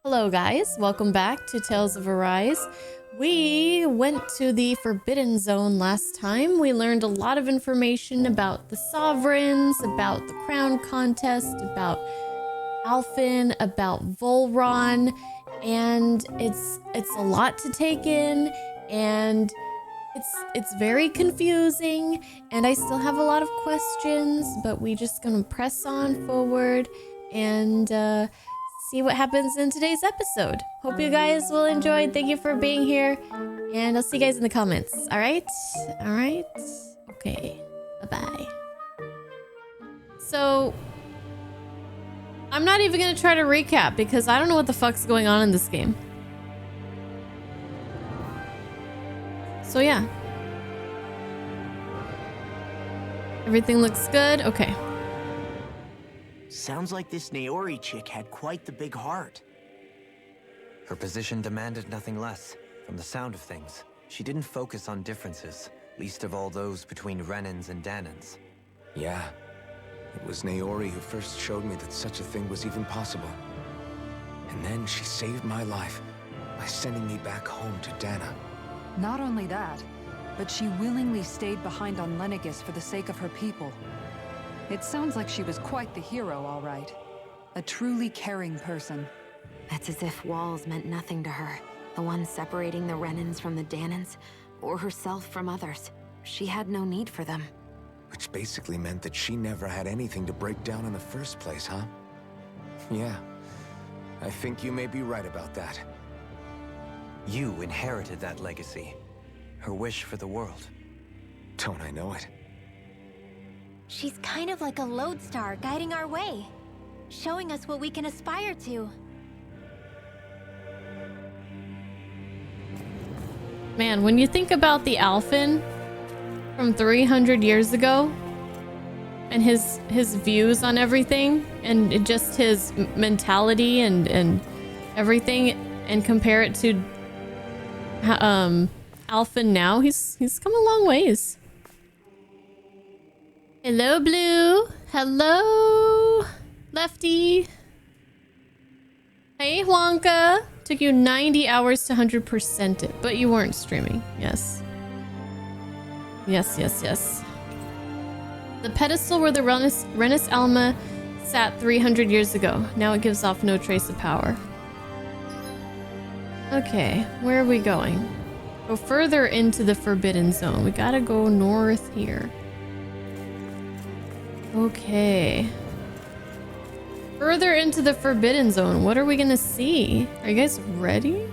Hello guys, welcome back to Tales of Arise. We went to the Forbidden Zone last time. We learned a lot of information about the sovereigns, about the crown contest, about Alphen, about Vholran, and it's a lot to take in, and it's very confusing, and I still have a lot of questions, but we just gonna press on forward and see what happens in today's episode. Hope you guys will enjoy. Thank you for being here, and I'll see you guys in the comments. All right? Okay. Bye-bye. So, I'm not even gonna try to recap because I don't know what the fuck's going on in this game. So yeah. Everything looks good? Okay. Sounds like this Naori chick had quite the big heart. Her position demanded nothing less. From the sound of things, she didn't focus on differences, least of all those between Renans and Danans. Yeah. It was Naori who first showed me that such a thing was even possible. And then she saved my life by sending me back home to Dana. Not only that, but she willingly stayed behind on Lennigis for the sake of her people. It sounds like she was quite the hero, all right. A truly caring person. It's as if walls meant nothing to her. The ones separating the Renans from the Danans, or herself from others. She had no need for them. Which basically meant that she never had anything to break down in the first place, huh? Yeah. I think you may be right about that. You inherited that legacy. Her wish for the world. Don't I know it? She's kind of like a lodestar guiding our way, showing us what we can aspire to. Man, when you think about the Alphen from 300 years ago and his views on everything and just his mentality and everything, and compare it to Alphen now, he's come a long ways. Hello, Blue. Hello, Lefty. Hey, Wonka. Took you 90 hours to 100% it, but you weren't streaming. Yes. Yes. The pedestal where the Renis Alma sat 300 years ago. Now it gives off no trace of power. Okay, where are we going? Go further into the Forbidden Zone. We gotta go north here. Okay. Further into the Forbidden Zone. What are we gonna see? Are you guys ready?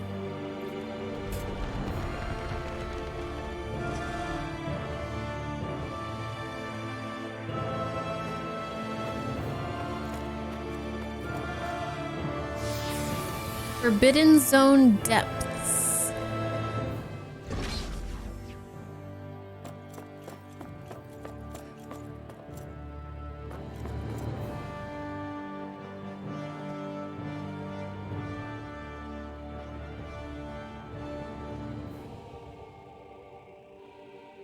Forbidden Zone depths.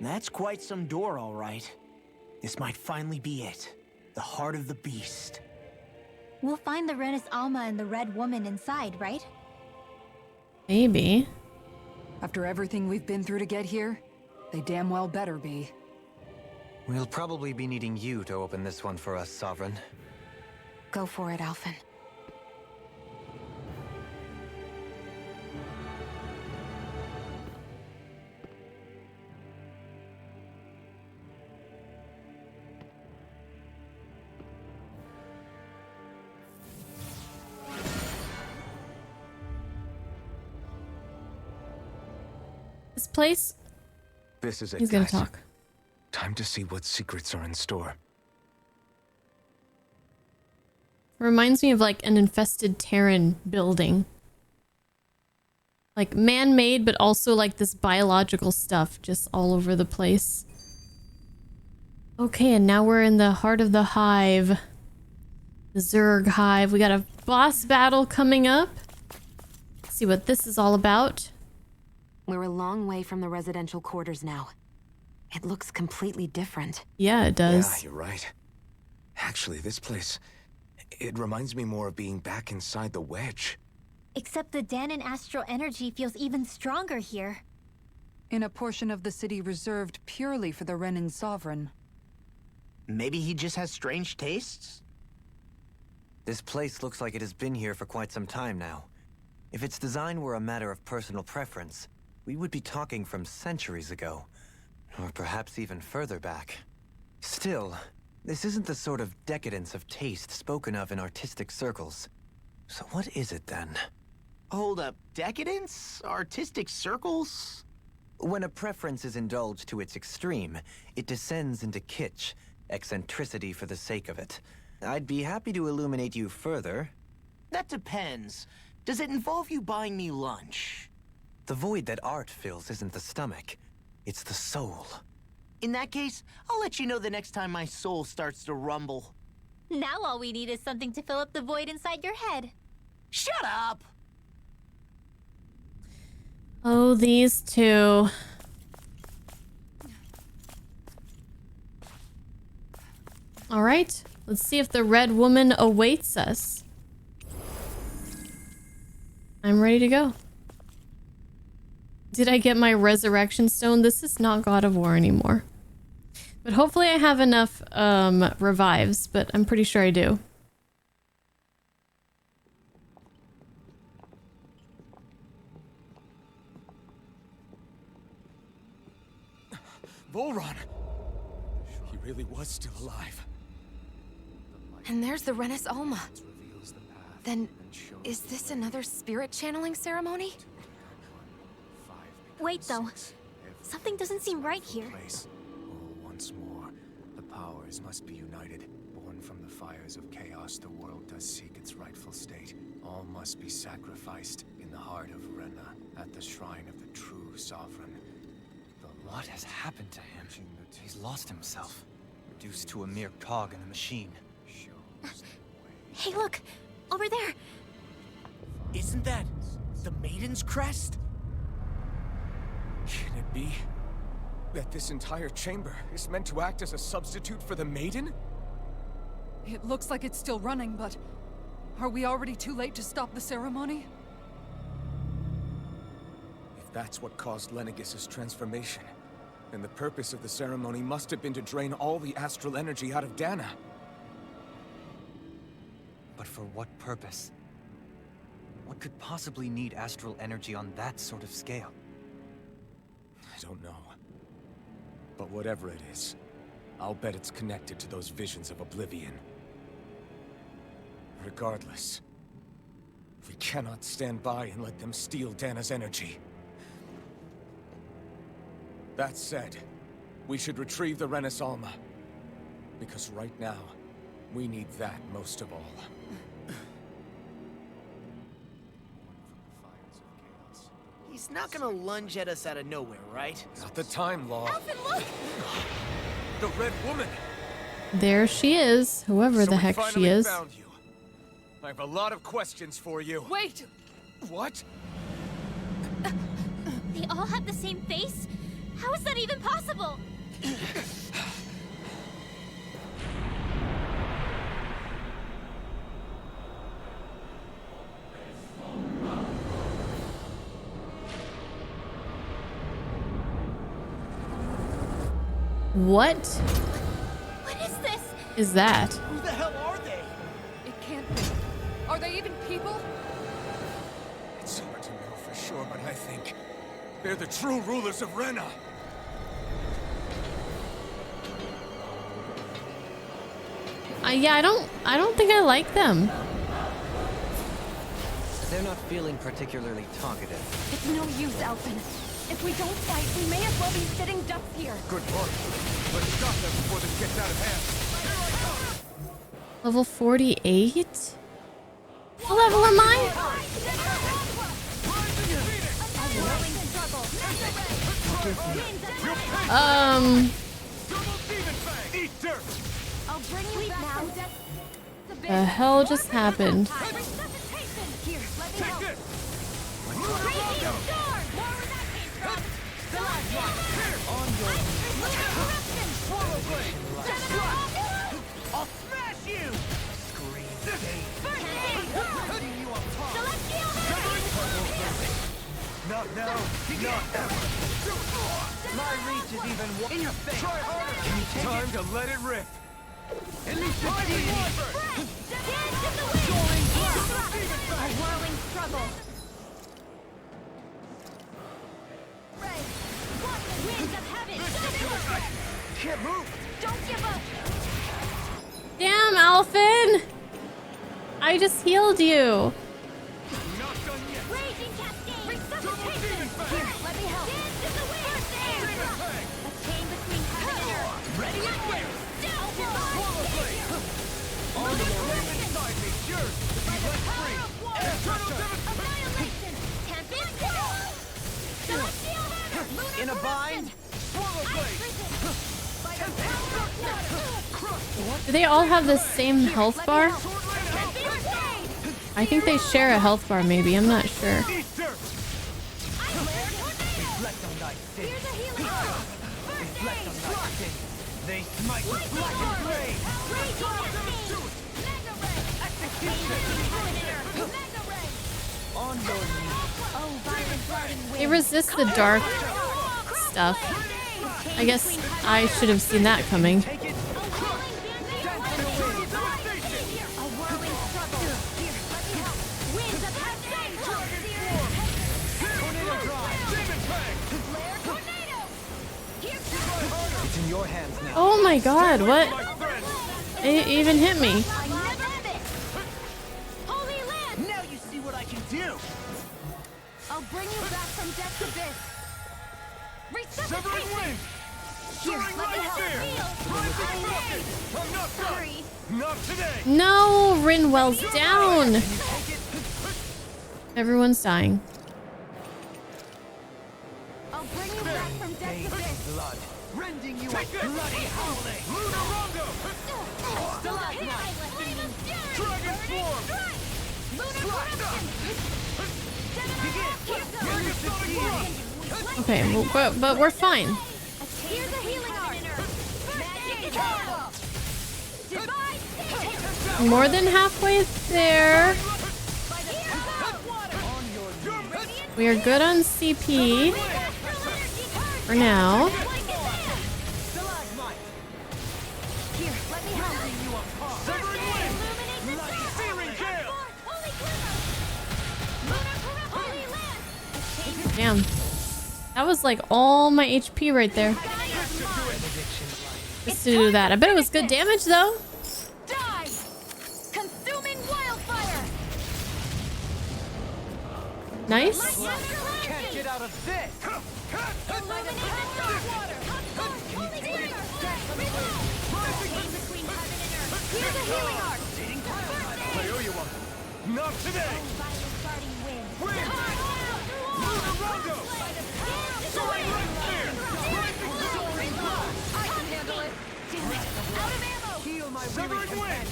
That's quite some door, all right. This might finally be it. The heart of the beast. We'll find the Renis Alma and the Red Woman inside, right? Maybe. After everything we've been through to get here, they damn well better be. We'll probably be needing you to open this one for us, Sovereign. Go for it, Alphen. This place? This is it, He's gonna guys. talk. Time to see what secrets are in store. Reminds me of like an infested Terran building. Like man-made, but also like this biological stuff just all over the place. Okay, and now we're in the heart of the hive. The Zerg hive. We got a boss battle coming up. Let's see what this is all about. We're a long way from the residential quarters now. It looks completely different. Yeah, it does. Yeah, you're right. Actually, this place, it reminds me more of being back inside the wedge. Except the Danon astral energy feels even stronger here. In a portion of the city reserved purely for the Renan sovereign. Maybe he just has strange tastes? This place looks like it has been here for quite some time now. If its design were a matter of personal preference, we would be talking from centuries ago. Or perhaps even further back. Still, this isn't the sort of decadence of taste spoken of in artistic circles. So what is it then? Hold up, decadence? Artistic circles? When a preference is indulged to its extreme, it descends into kitsch, eccentricity for the sake of it. I'd be happy to illuminate you further. That depends. Does it involve you buying me lunch? The void that art fills isn't the stomach, it's the soul. In that case, I'll let you know the next time my soul starts to rumble. Now all we need is something to fill up the void inside your head. Shut up! Oh, these two. All right, let's see if the red woman awaits us. I'm ready to go. Did I get my resurrection stone? This is not God of War anymore. But hopefully I have enough revives, but I'm pretty sure I do. Vholran! He really was still alive. And there's the Renis Alma. Then, is this another spirit channeling ceremony? Wait though, something doesn't seem right here. Once more, the powers must be united. Born from the fires of chaos, the world does seek its rightful state. All must be sacrificed in the heart of Rena, at the shrine of the true sovereign. What has happened to him? He's lost himself, reduced to a mere cog in the machine. Hey look, over there. Isn't that the Maiden's crest? Can it be that this entire chamber is meant to act as a substitute for the Maiden? It looks like it's still running, but are we already too late to stop the ceremony? If that's what caused Lennigis' transformation, then the purpose of the ceremony must have been to drain all the astral energy out of Dana. But for what purpose? What could possibly need astral energy on that sort of scale? I don't know. But whatever it is, I'll bet it's connected to those visions of oblivion. Regardless, we cannot stand by and let them steal Dana's energy. That said, we should retrieve the Renis Alma. Because right now, we need that most of all. He's not gonna lunge at us out of nowhere, right? Not the time, Law. Alvin, look! The Red Woman! There she is, whoever the heck she is. Found you. I have a lot of questions for you. Wait! What? They all have the same face? How is that even possible? What What is this? is that? Who the hell are they? It can't be. Are they even people? It's hard to know for sure, but I think they're the true rulers of Rena. Yeah, I don't think I like them. They're not feeling particularly talkative. It's no use, Alvin. If we don't fight, we may as well be sitting ducks here. Good point. Let's stop them before this gets out of hand. Level 48? What level am I? I'll bring you back now. The hell just happened? Here, let me help. Crazy storm! More where that came from. The last one. On your I'll smash you! Scream. First aid! Celestial Hurricane! Not now, not ever. My reach is even in your face. Try harder. Can you take time to let it rip? At least it's easy. Dance in the wind! A whirling struggle. Ray, watch the winds of heaven! Can't move. Don't give up! Damn, Alphen! I just healed you. Not done yet. Raging cascade! Resuscitation! Here, let me help. Dance in the wind! First air! A chain between heaven and earth. Ready and clear! Swallow blade. On the flame inside me. Sure. Be let free. Annihilation! Can't be killed! Celestial hammer! Lunar In a bind. corruption! Swallow Ice blade. prison! By the power of water! Do they all have the same health bar? I think they share a health bar, maybe. I'm not sure. Easter. Reflect on thy sin. Here's a healing herb! First Reflect aid! on thy sin. They smite with black and gray. Raging cascade! Mega ray! Execution! Heaven and earth! Mega ray! On your knees. Oh, violent darting wind! They resist the dark stuff. I guess I should have seen that coming. Take it. A whirling struggle! Here, let me help! Winds of heaven! Tornado drive. Demon fang. Flare tornado! Here It's in your hands now. Oh my god, what? My friend. It even hit me. I never miss! Holy land! Now you see what I can do. I'll bring you back from death's abyss! Severing Resuscitation! wind. Here, Soaring let me light help! spear. Rising falcon. I'm not done. Sorry! Not today. No, Rinwell's down. Everyone's dying. I'll bring you back from death's abyss! Blood. Rending you a bloody howling. Lunar rondo. Stalagmite! Flame of fury! Dragon swarm. Lunar corruption! Okay, well, but we're fine. Here's a healing art! Magic fireball! Divine stick! More than halfway there. By the power of water! We are good on CP for now. Stalagmite. Here, let me help! Severing wind. Illuminate the Bloody dark! searing gale. Holy glimmer! Lunar corruption! Holy land! Damn. That was like all my HP right there. Just to do that. I bet it was good damage though. Die! Consuming wildfire! Nice. Can't get out of this. Illuminate the dark water! Holy glimmer! Chain between heaven and earth! Here's a healing art! I owe you one. Not today. Violent starting wind! Wind. Lunar rondo. Soaring light spear. Rising soaring blood. I can handle it! Damn it! Out of ammo! Heal my severing wind.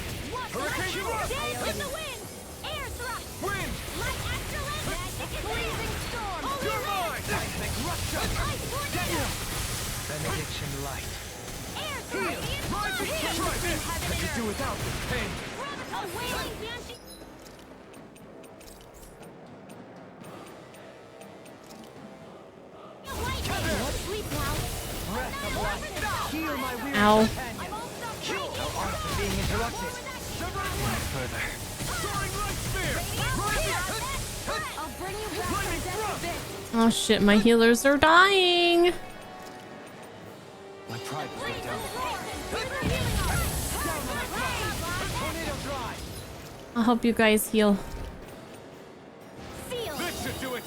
Hurricane rush. Dance in the wind! Air thrust! Wind. Light astrolabe! Magic blazing storm! You're mine. Seismic rupture. Ice tornado! Benediction light. Air thrust! Rising. Try this. I could do without this pain. A wailing banshee! Sleep now! Breath of life. Heal my weary Ow. companion. I'm all stuck No arts are being interrupted. Severing wind. Further. Soaring light spear. I'll bring you back from death's abyss! Oh shit, my healers are dying. My pride was laid down. Tornado drive. I'll help you guys heal. Feel! This should do it.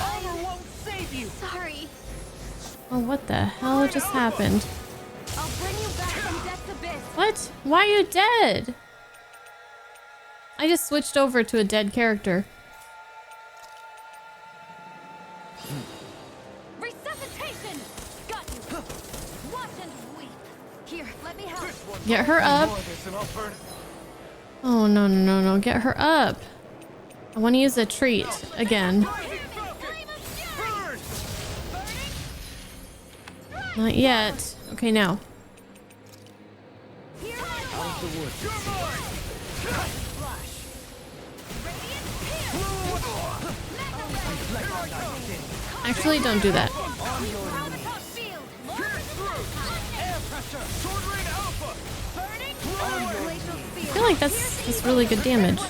Armor won't save you! Sorry. Oh, what the hell just happened? I'll bring you back from death's abyss! What? Why are you dead? I just switched over to a dead character. Resuscitation! Got you! Watch and weep! Here, let me help! Get her up. More of this and I'll burn. Oh, no, no, no, no. Get her up. I want to use a treat again. Not yet. Okay, now. Actually, don't do that. I feel like that's really good damage.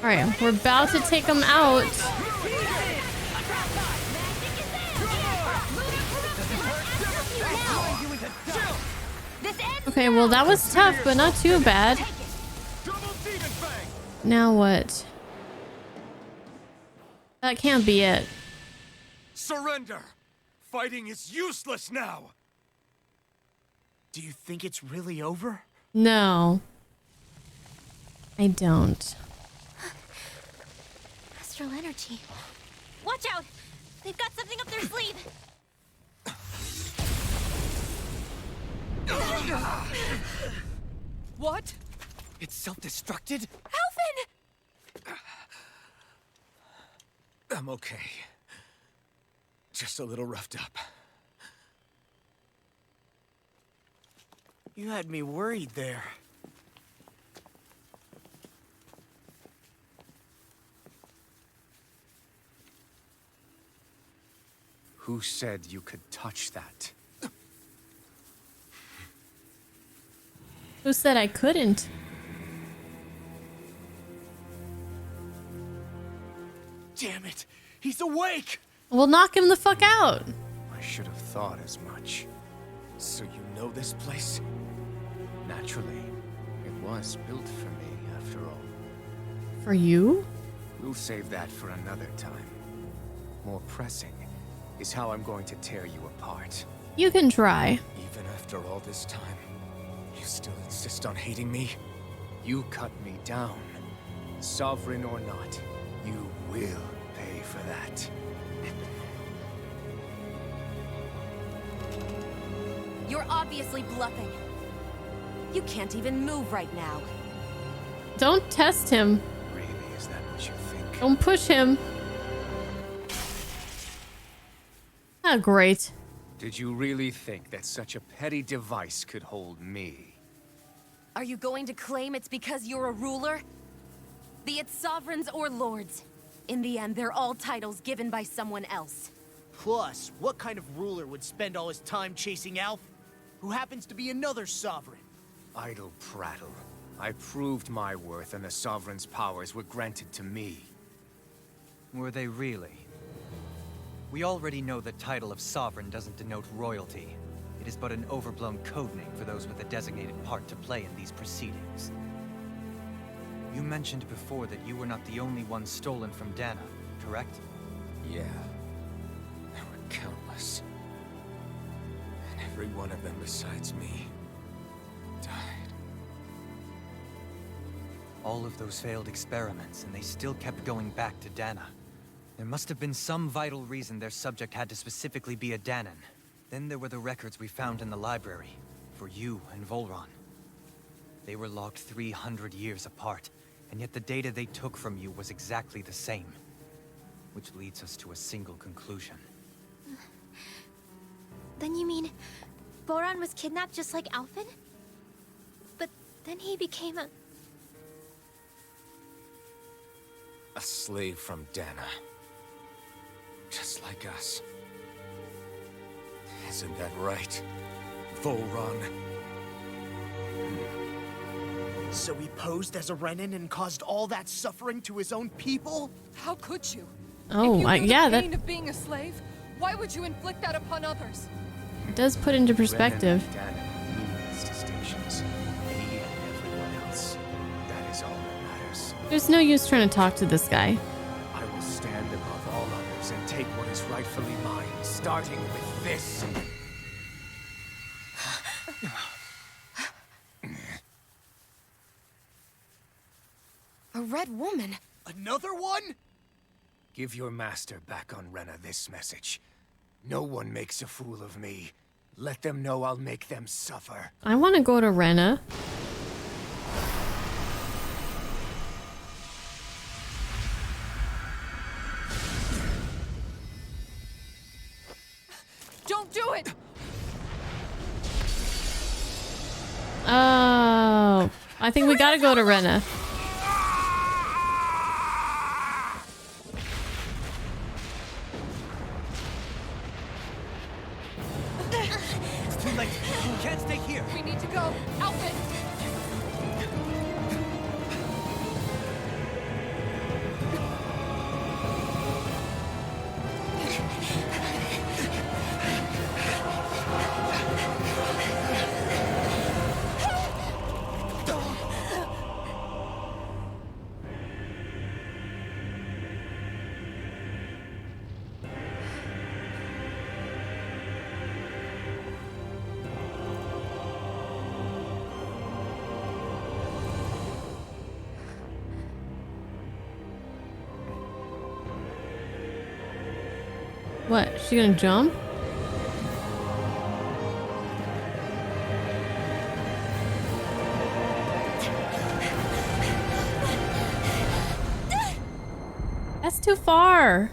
Alright, we're about to take them out. Okay, well that was tough, but not too bad. Now what? That can't be it. Surrender! Fighting is useless now! Do you think it's really over? No. I don't. Astral energy. Watch out! They've got something up their sleeve! What? It's self-destructed? Alphen! I'm okay. Just a little roughed up. You had me worried there. Who said you could touch that? Who said I couldn't? Damn it! He's awake! We'll knock him the fuck out. I should have thought as much. So you know this place? Naturally. It was built for me, after all. For you? We'll save that for another time. More pressing is how I'm going to tear you apart. You can try. Even after all this time, you still insist on hating me? You cut me down. Sovereign or not, you will pay for that. You're obviously bluffing. You can't even move right now. Don't test him. Really, is that what you think? Don't push him. Ah, great. Did you really think that such a petty device could hold me? Are you going to claim it's because you're a ruler? Be it sovereigns or lords. In the end, they're all titles given by someone else. Plus, what kind of ruler would spend all his time chasing Alf, who happens to be another sovereign? Idle prattle. I proved my worth and the Sovereign's powers were granted to me. Were they really? We already know the title of Sovereign doesn't denote royalty. It is but an overblown codename for those with a designated part to play in these proceedings. You mentioned before that you were not the only one stolen from Dana, correct? Yeah. There were countless. And every one of them besides me died. All of those failed experiments, and they still kept going back to Dana. There must have been some vital reason their subject had to specifically be a Danan. Then there were the records we found in the library, for you and Vholran. They were logged 300 years apart, and yet the data they took from you was exactly the same. Which leads us to a single conclusion. Then you mean Vholran was kidnapped just like Alphen? But then he became a slave from Dana. Just like us. Isn't that right, Vholran? So he posed as a Renan and caused all that suffering to his own people? How could you? Oh, if you knew yeah, the that pain of being a slave, why would you inflict that upon others? does put into perspective. Renan and Dana mean these distinctions. Me and everyone else. That is all that matters. There's no use trying to talk to this guy. I will stand above all others and take what is rightfully mine, starting with this. A red woman? Another one? Give your master back on Rena this message. No one makes a fool of me. Let them know I'll make them suffer. I want to go to Rena. Don't do it! Oh, I think we gotta go to Rena. What? She gonna jump? That's too far.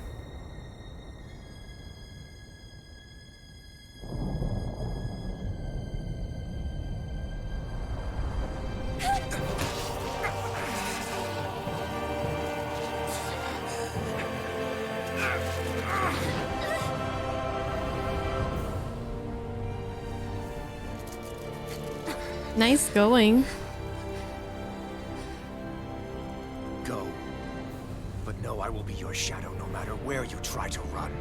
Nice going. Go. But know I will be your shadow no matter where you try to run.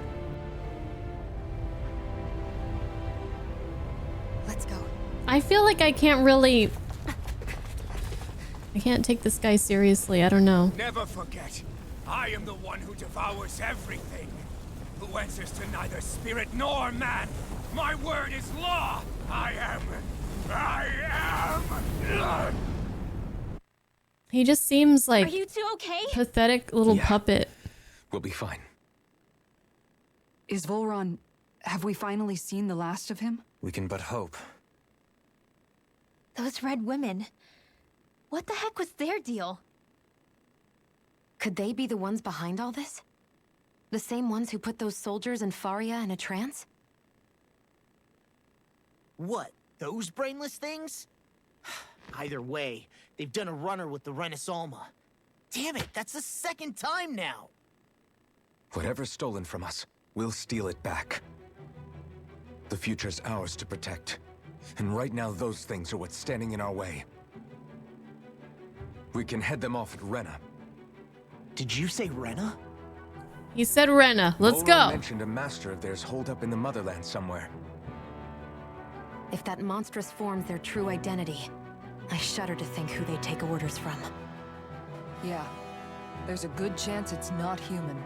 Let's go. I feel like I can't really... I can't take this guy seriously. I don't know. Never forget, I am the one who devours everything. Who answers to neither spirit nor man. My word is law. I am... He just seems like Are you two okay? pathetic little puppet. We'll be fine. Is Vholran... Have we finally seen the last of him? We can but hope. Those red women. What the heck was their deal? Could they be the ones behind all this? The same ones who put those soldiers in Faria in a trance? What? Those brainless things? Either way, they've done a runner with the Alma. Damn it, that's the second time now! Whatever's stolen from us, we'll steal it back. The future's ours to protect. And right now, those things are what's standing in our way. We can head them off at Rena. Did you say Rena? He said Rena. Let's Vholran go. mentioned a master of theirs holed up in the motherland somewhere. If that monstrous form's their true identity, I shudder to think who they take orders from. Yeah. There's a good chance it's not human.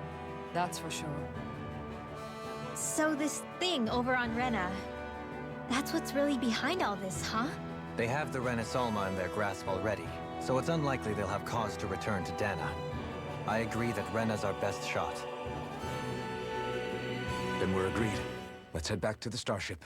That's for sure. So this thing over on Rena, that's what's really behind all this, huh? They have the Alma in their grasp already, so it's unlikely they'll have cause to return to Dana. I agree that Rena's our best shot. Then we're agreed. Let's head back to the starship.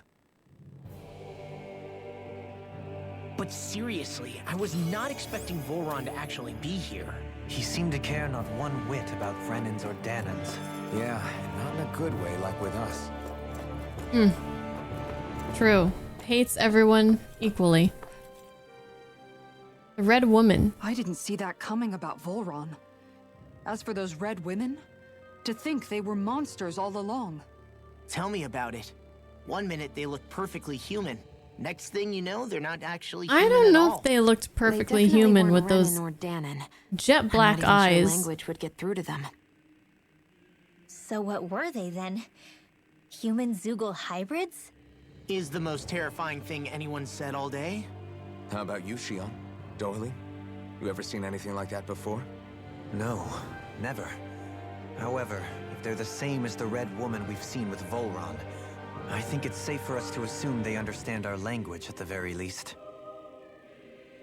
But seriously, I was not expecting Vholran to actually be here. He seemed to care not one whit about Vrennans or Danans. Yeah, not in a good way like with us. True. Hates everyone equally. The red woman. I didn't see that coming about Vholran. As for those red women, to think they were monsters all along. Tell me about it. One minute they look perfectly human. Next thing you know, they're not actually human I don't know at all. if they looked perfectly They definitely human weren't with those Renan or Danan. jet black I'm not even eyes. sure language would get through to them. So what were they then? Human Zoogle hybrids? Is the most terrifying thing anyone said all day? How about you, Shion? Dohalim? You ever seen anything like that before? No, never. However, if they're the same as the red woman we've seen with Vholran, I think it's safe for us to assume they understand our language at the very least.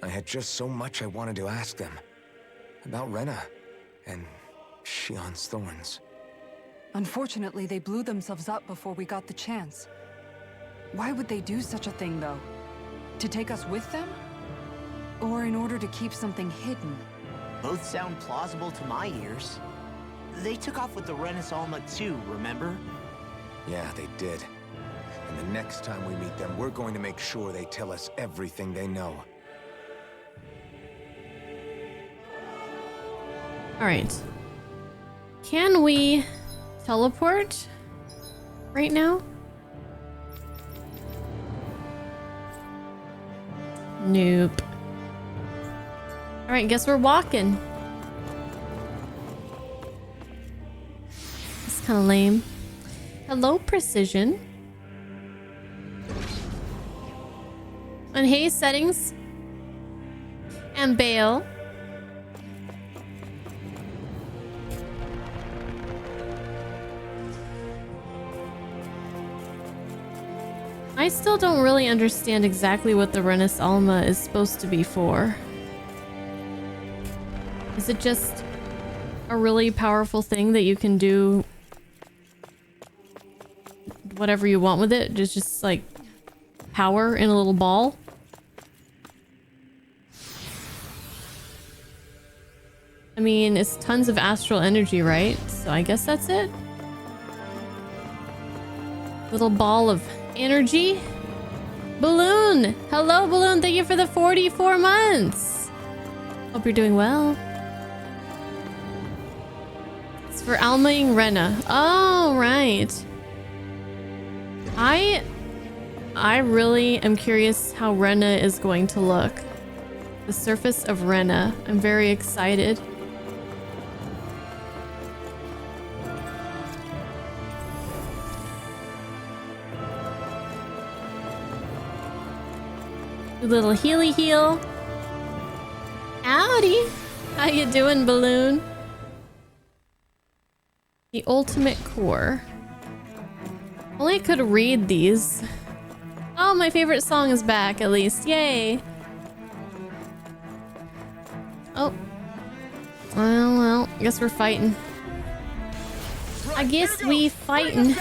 I had just so much I wanted to ask them. About Rena and Shion's thorns. Unfortunately, they blew themselves up before we got the chance. Why would they do such a thing, though? To take us with them? Or in order to keep something hidden? Both sound plausible to my ears. They took off with the Alma too, remember? Yeah, they did. And the next time we meet them, we're going to make sure they tell us everything they know. All right. Can we teleport right now? Nope. All right, guess we're walking. It's kind of lame. Hello, Precision. And hey, settings. And Bale. I still don't really understand exactly what the Alma is supposed to be for. Is it just a really powerful thing that you can do whatever you want with it. Just like power in a little ball. I mean, it's tons of astral energy, right? So I guess that's it. Little ball of energy. Balloon! Hello, Balloon. Thank you for the 44 months. Hope you're doing well. It's for Almaing Rena. Oh, right. I really am curious how Rena is going to look. The surface of Rena. I'm very excited. Little healy heal. Howdy. How you doing, Balloon? The ultimate core. Only I could read these. Oh, my favorite song is back, at least. Yay. Oh. Well, I guess we're fighting. I guess we fighting.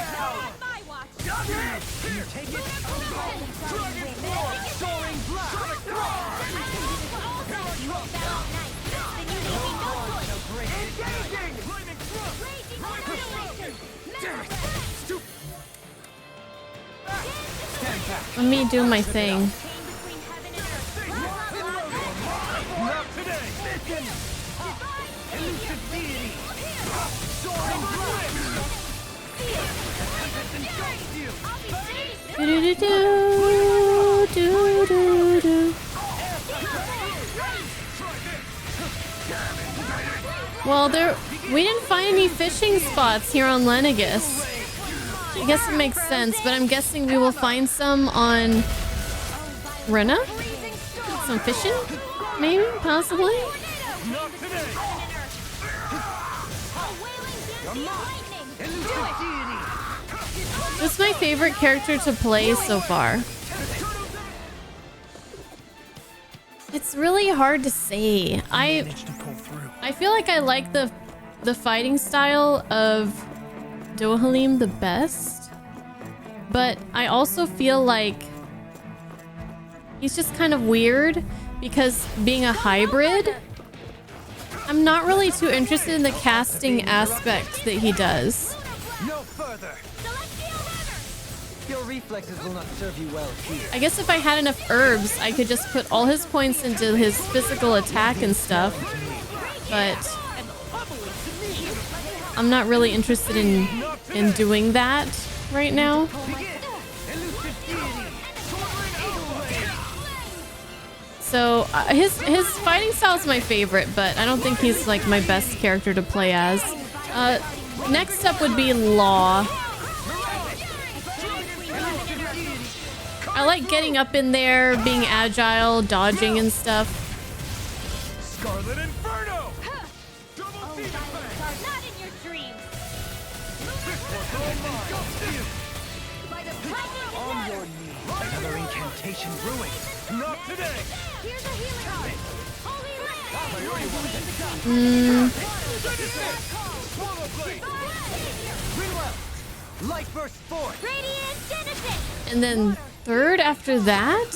Let me do my thing. Well, we didn't find any fishing spots here on Lennigis. I guess it makes sense, but I'm guessing we will find some on Rena? Some fishing? Maybe? Possibly? This is my favorite character to play so far. It's really hard to say. I feel like I like the fighting style of Dohalim the best, but I also feel like he's just kind of weird because being a hybrid, I'm not really too interested in the casting aspect that he does. No further. Your reflexes will not serve you well here. I guess if I had enough herbs, I could just put all his points into his physical attack and stuff, but I'm not really interested in doing that right now. So his fighting style is my favorite, but I don't think he's like my best character to play as. Next up would be Law. I like getting up in there, being agile, dodging and stuff. Scarlet Inferno! Double team effect! Not in your dreams! On your knees. Another incantation brewing. Not today! Here's a healing card! Light burst forth. Radiant Genesis! And then third after that,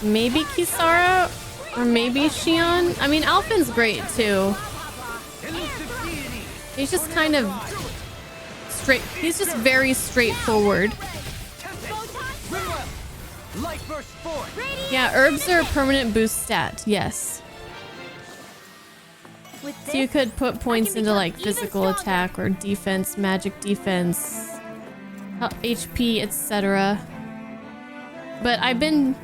maybe Kisara or maybe Shion. I mean, Alphen's great too. He's just kind of straight. He's just very straightforward. Yeah, herbs are a permanent boost stat. Yes. So you could put points into like physical attack or defense, magic defense, HP, etc. But I've been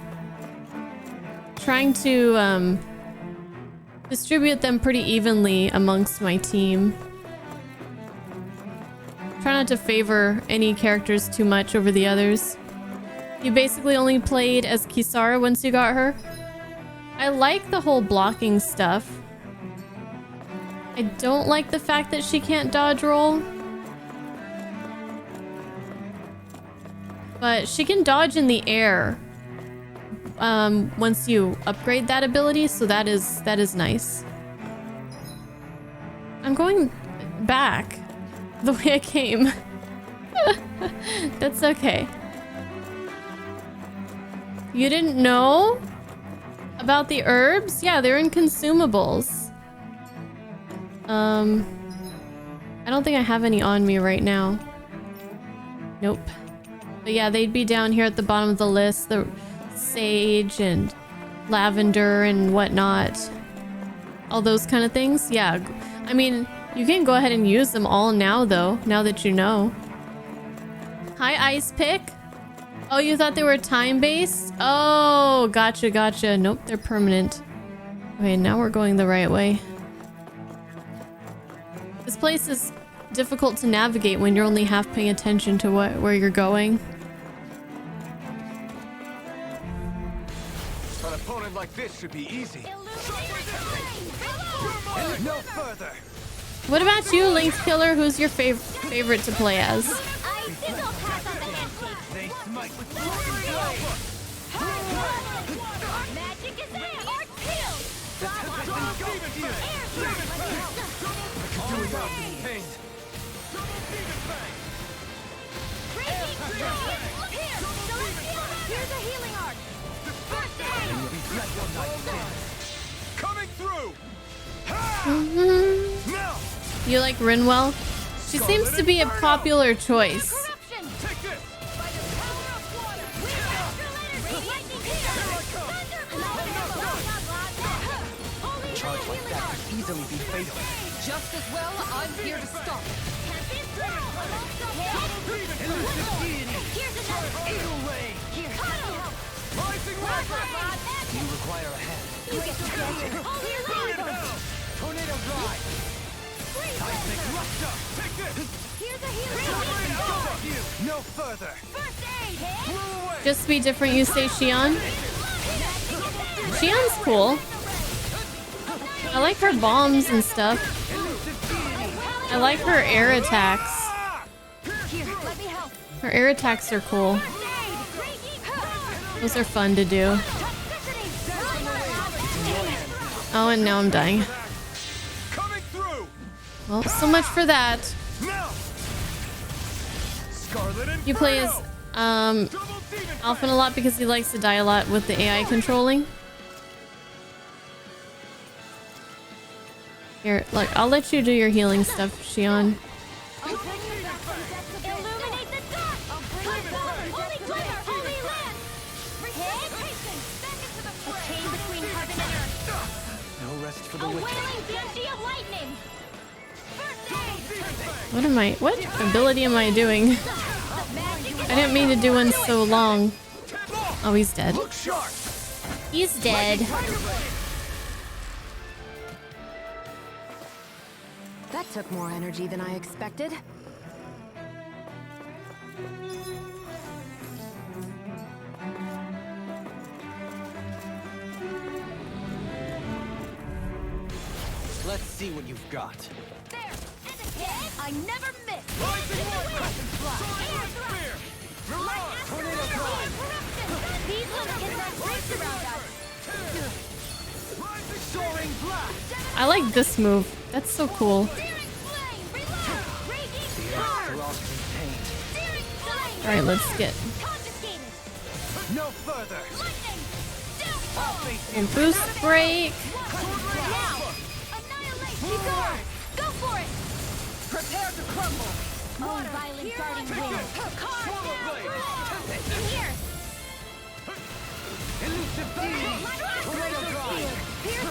trying to distribute them pretty evenly amongst my team. Try not to favor any characters too much over the others. You basically only played as Kisara once you got her. I like the whole blocking stuff. I don't like the fact that she can't dodge roll. But she can dodge in the air once you upgrade that ability, so that is nice. I'm going back the way I came. That's okay. You didn't know about the herbs? Yeah, they're in consumables. I don't think I have any on me right now. Nope. But yeah, they'd be down here at the bottom of the list. The sage and lavender and whatnot. All those kind of things. Yeah. I mean, you can go ahead and use them all now, though. Now that you know. Hi, Ice Pick. Oh, you thought they were time-based? Oh, gotcha, gotcha. Nope, they're permanent. Okay, now we're going the right way. This place is difficult to navigate when you're only half paying attention to where you're going. An opponent like this should be easy. No further. What about you, Link's Killer? Who's your favorite to play as? I think I'll pass on the handshake. They smite with Magic is there. Art killed. Here's a healing art. First aid. coming through. You like Rinwell? She seems to be a popular choice. Corruption. Take this. By the power of water. Lightning Charge like that could easily be fatal. Just as well, I'm here to stop it. Here's another. Here. Rising weapon. You require a hand. You get the Tornado drive. Seismic rupture. Take this. Here's a healing. No further. First aid. Blow away. Just to be different, you say Xion? Xion's cool. I like her bombs and stuff. I like her air attacks. Here, let me help. Her air attacks are cool. Those are fun to do. Oh, and now I'm dying. Coming through. Well, so much for that. Now. Scarlet and You play as Alphen a lot because he likes to die a lot with the AI controlling. Here, look, I'll let you do your healing stuff, Xion. Illuminate the dark. Holy glimmer, holy land. Back into the fray. A chain between heaven and earth. No rest for the A wicked. wailing banshee of lightning. First aid. What ability am I doing? I didn't mean to do one so long. Oh, he's dead. look sharp. He's dead. That took more energy than I expected. Let's see what you've got. There. And a hit. I never miss. Rising In the weapon. wind. Soaring Air spear. Light Tornado after drive. corruption. These ones can run rings around us. Rising soaring blast. I like this move. That's so cool. Searing flame. Reload. Raging storm. Lost contained. Searing flame. All right, let's get Confiscated. No further. Lightning. I'll face a boost break. Now. Annihilate. Disarm. Go for it. Prepare to crumble. Oh, violent darting wind. Carve down. In here. Elusive deity. Tornado drive.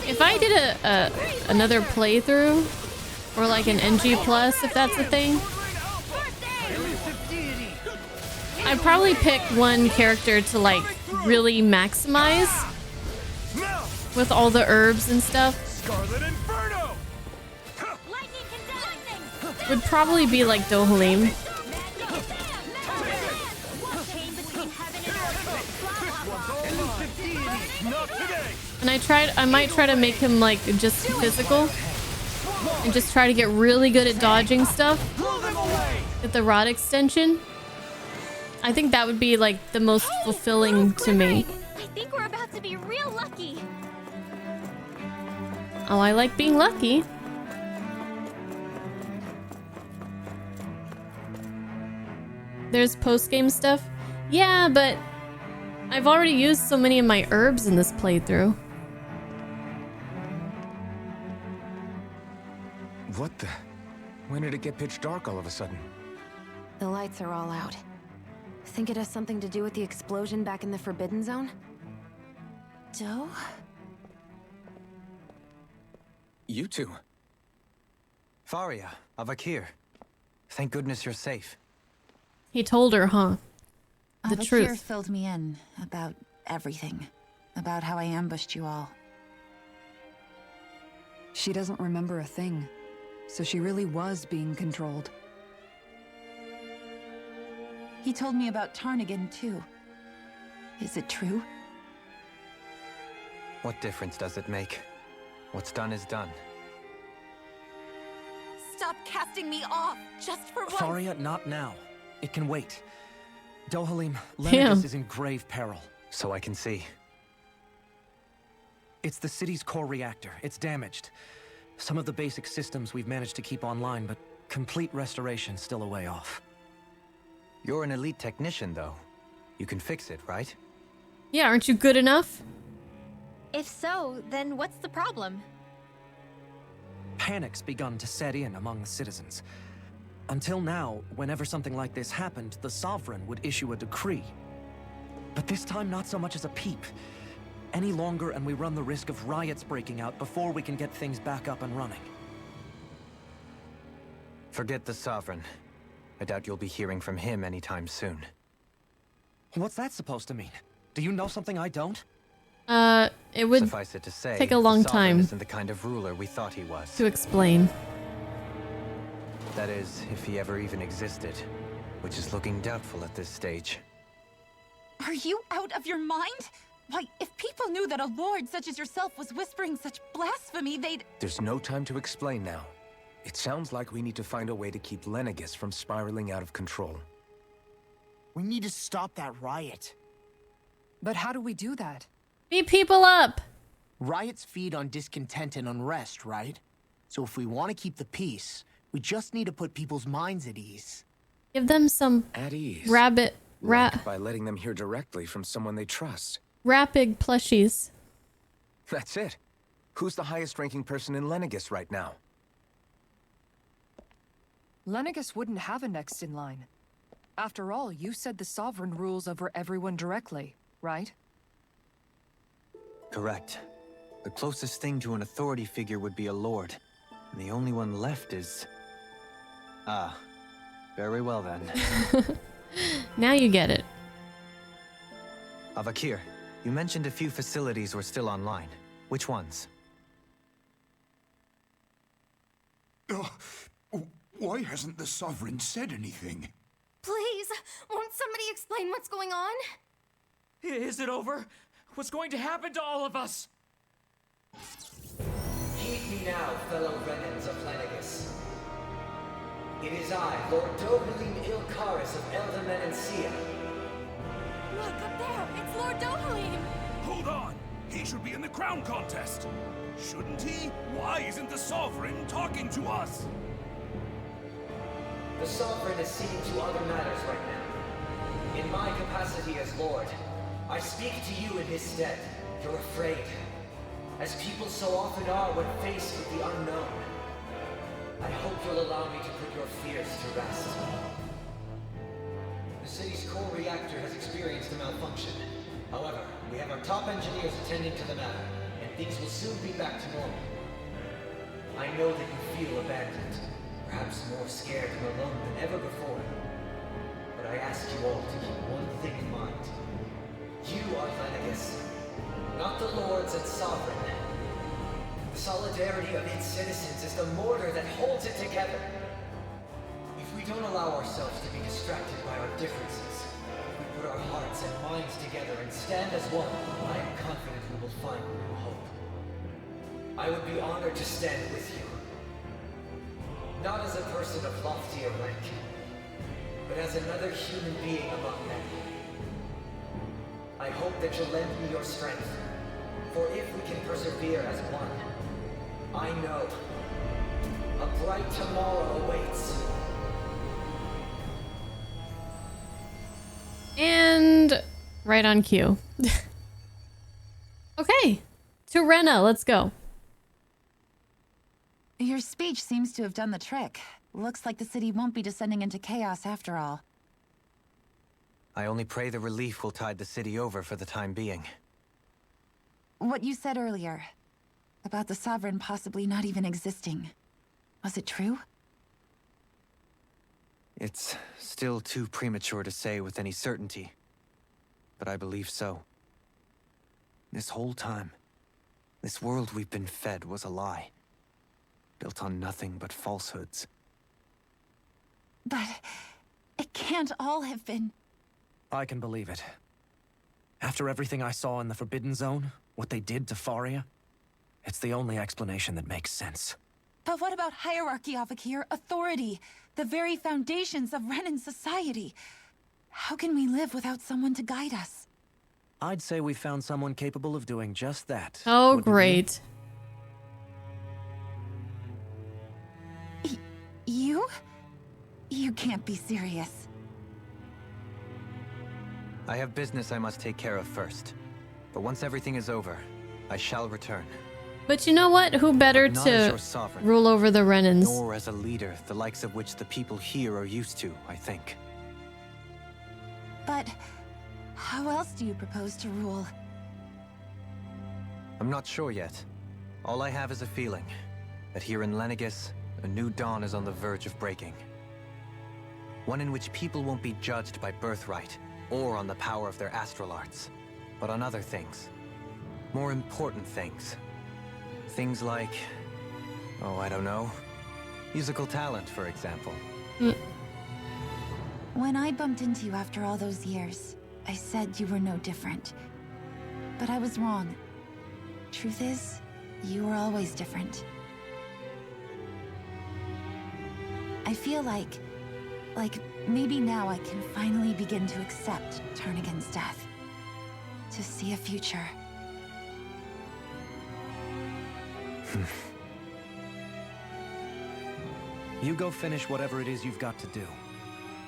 If I did a another playthrough or like an NG plus, if that's a thing, Elusive deity. I'd probably pick one character to like really maximize Now. with all the herbs and stuff. Scarlet Inferno. Lightning condemn. Would probably be like Dohalim. Chain between heaven and earth. Elusive deity. Not today. And I might try to make him like just physical and just try to get really good at dodging stuff. Blow them away. Get the rod extension. I think that would be like the most fulfilling to me. I think we're about to be real lucky. Oh, I like being lucky. there's post-game stuff. Yeah, but I've already used so many of my herbs in this playthrough. What the? When did it get pitch dark all of a sudden? The lights are all out. Think it has something to do with the explosion back in the Forbidden Zone? Doe? You two. Faria, Avakir. Thank goodness you're safe. He told her, huh? The Avakir truth. filled me in about everything. About how I ambushed you all. She doesn't remember a thing. So she really was being controlled. He told me about Tarnigan, too. Is it true? What difference does it make? What's done is done. Stop casting me off, just for once! Faria, not now. It can wait. Dohalim, Damn. Lennigis is in grave peril. So I can see. It's the city's core reactor. It's damaged. Some of the basic systems we've managed to keep online, but complete restoration's still a way off. You're an elite technician, though. You can fix it, right? Yeah, aren't you good enough? If so, then what's the problem? Panic's begun to set in among the citizens. Until now, whenever something like this happened, the Sovereign would issue a decree. But this time, not so much as a peep. Any longer, and we run the risk of riots breaking out before we can get things back up and running. Forget the Sovereign. I doubt you'll be hearing from him anytime soon. What's that supposed to mean? Do you know something I don't? It would Suffice it to say, take a long the Sovereign time isn't the kind of ruler we thought he was. to explain. That is, if he ever even existed, which is looking doubtful at this stage. Are you out of your mind? Why, if people knew that a lord such as yourself was whispering such blasphemy, they'd... There's no time to explain now. It sounds like we need to find a way to keep Lennigis from spiraling out of control. We need to stop that riot. But how do we do that? Beat people up! Riots feed on discontent and unrest, right? So if we want to keep the peace, we just need to put people's minds at ease. Give them some At ease. rabbit Like by letting them hear directly from someone they trust. rapid plushies. That's it. Who's the highest ranking person in Lennigis right now? Lennigis wouldn't have a next in line. After all, you said the Sovereign rules over everyone directly, right? Correct. The closest thing to an authority figure would be a lord. And the only one left is... Ah. Very well then. Now you get it. Avakir, you mentioned a few facilities were still online. Which ones? Why hasn't the Sovereign said anything? Please, won't somebody explain what's going on? Is it over? What's going to happen to all of us? Heed me now, fellow Renans of Lennigis. It is I, Lord Dohalim Ilkaris of Eldaman and Sia. Look up there, it's Lord Dohalim! Hold on! He should be in the crown contest! Shouldn't he? Why isn't the Sovereign talking to us? The Sovereign is seeing to other matters right now. In my capacity as Lord, I speak to you in his stead. You're afraid, as people so often are when faced with the unknown. I hope you'll allow me to put your fears to rest. The city's core reactor has experienced a malfunction. However, we have our top engineers attending to the matter, and things will soon be back to normal. I know that you feel abandoned, perhaps more scared and alone than ever before. But I ask you all to keep one thing in mind. You are Lennigis, not the lords and sovereign. The solidarity of its citizens is the mortar that holds it together. If we don't allow ourselves to be distracted by our differences, if we put our hearts and minds together and stand as one, I am confident we will find new hope. I would be honored to stand with you. Not as a person of loftier rank, but as another human being among men. I hope that you'll lend me your strength, for if we can persevere as one, I know a bright tomorrow awaits. Right on cue. Okay. To Rena, let's go. Your speech seems to have done the trick. Looks like the city won't be descending into chaos after all. I only pray the relief will tide the city over for the time being. What you said earlier, about the Sovereign possibly not even existing, was it true? It's still too premature to say with any certainty, but I believe so. This whole time, this world we've been fed was a lie, built on nothing but falsehoods. But it can't all have been... I can believe it. After everything I saw in the Forbidden Zone, what they did to Faria, it's the only explanation that makes sense. But what about hierarchy, Avakir? Authority? The very foundations of Renan society? How can we live without someone to guide us? I'd say we found someone capable of doing just that. Oh, great. You? You can't be serious. I have business I must take care of first. But once everything is over, I shall return. But you know what? Who better to rule over the Renans? Nor as a leader, the likes of which the people here are used to, I think. But how else do you propose to rule? I'm not sure yet. All I have is a feeling that here in Lennigis, a new dawn is on the verge of breaking. One in which people won't be judged by birthright or on the power of their astral arts, but on other things. More important things. Things like, oh, I don't know, musical talent, for example. When I bumped into you after all those years, I said you were no different. But I was wrong. Truth is, you were always different. I feel like maybe now I can finally begin to accept turn against death. To see a future. You go finish whatever it is you've got to do.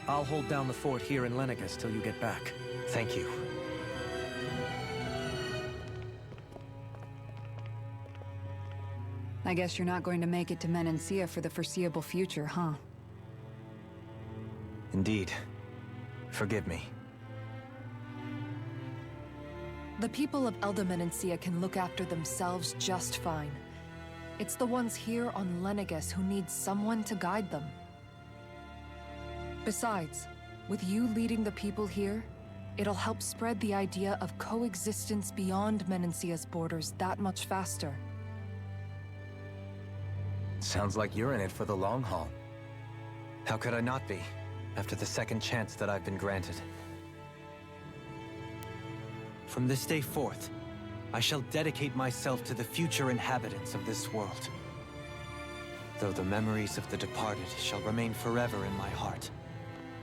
I'll hold down the fort here in Lennigis till you get back. Thank you. I guess you're not going to make it to Menancia for the foreseeable future, huh? Indeed. Forgive me. The people of Elda Menancia can look after themselves just fine. It's the ones here on Lennigis who need someone to guide them. Besides, with you leading the people here, it'll help spread the idea of coexistence beyond Menancia's borders that much faster. Sounds like you're in it for the long haul. How could I not be, after the second chance that I've been granted? From this day forth, I shall dedicate myself to the future inhabitants of this world. Though the memories of the departed shall remain forever in my heart.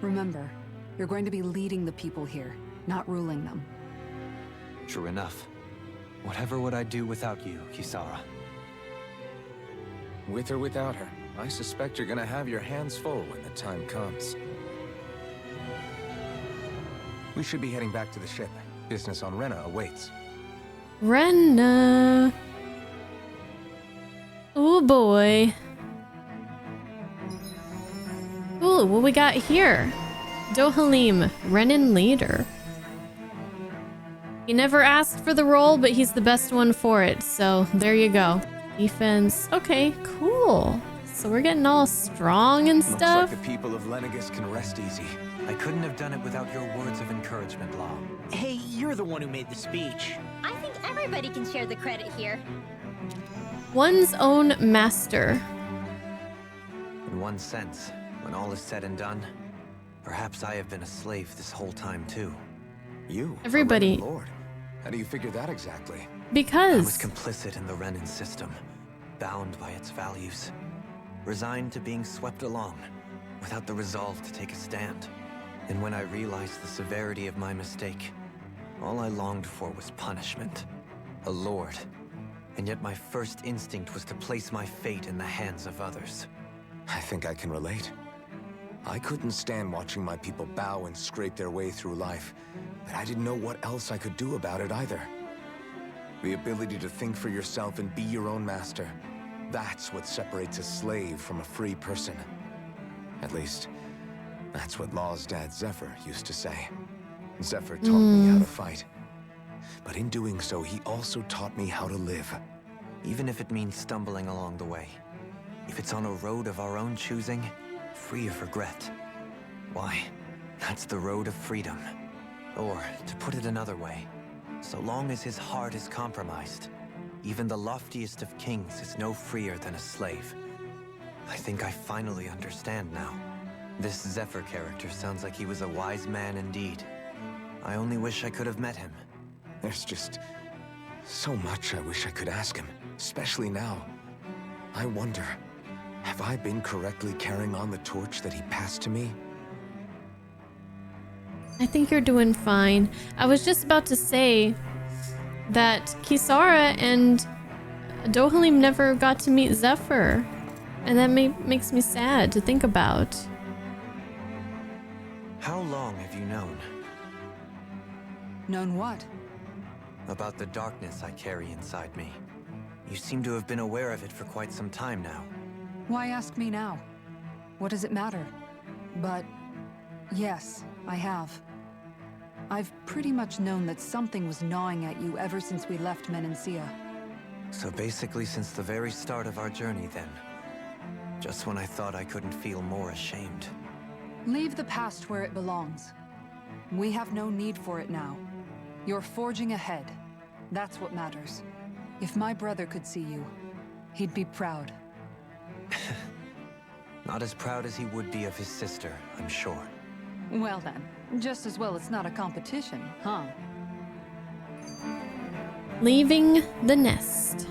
Remember, you're going to be leading the people here, not ruling them. True enough. Whatever would I do without you, Kisara? With or without her, I suspect you're gonna have your hands full when the time comes. We should be heading back to the ship. Business on Rena awaits. Rena. Oh boy. Ooh, what we got here? Dohalim, Renan leader. He never asked for the role, but he's the best one for it, so there you go. Defense. Okay, cool. So we're getting all strong and stuff. Looks like the people of Lennigis can rest easy. I couldn't have done it without your words of encouragement, Law. Hey, you're the one who made the speech. I think everybody can share the credit here. One's own master. In one sense, when all is said and done, perhaps I have been a slave this whole time too. You? Everybody. Lord. How do you figure that exactly? Because I was complicit in the Renan system, bound by its values, resigned to being swept along, without the resolve to take a stand. And when I realized the severity of my mistake, all I longed for was punishment. A lord. And yet my first instinct was to place my fate in the hands of others. I think I can relate. I couldn't stand watching my people bow and scrape their way through life, but I didn't know what else I could do about it either. The ability to think for yourself and be your own master, that's what separates a slave from a free person. At least, that's what Law's dad Zephyr used to say. Zephyr taught me how to fight. But in doing so, he also taught me how to live. Even if it means stumbling along the way. If it's on a road of our own choosing, free of regret. Why, that's the road of freedom. Or, to put it another way, so long as his heart is compromised, even the loftiest of kings is no freer than a slave. I think I finally understand now. This Zephyr character sounds like he was a wise man indeed. I only wish I could have met him. There's just so much I wish I could ask him, especially now. I wonder, have I been correctly carrying on the torch that he passed to me? I think you're doing fine. I was just about to say that Kisara and Dohalim never got to meet Zephyr. And that makes me sad to think about. How long have you known? Known what? About the darkness I carry inside me. You seem to have been aware of it for quite some time now. Why ask me now? What does it matter? But yes, I have. I've pretty much known that something was gnawing at you ever since we left Menancia. So basically since the very start of our journey then. Just when I thought I couldn't feel more ashamed. Leave the past where it belongs. We have no need for it now. You're forging ahead. That's what matters. If my brother could see you, he'd be proud. Not as proud as he would be of his sister, I'm sure. Well then, just as well it's not a competition, huh? Leaving the nest.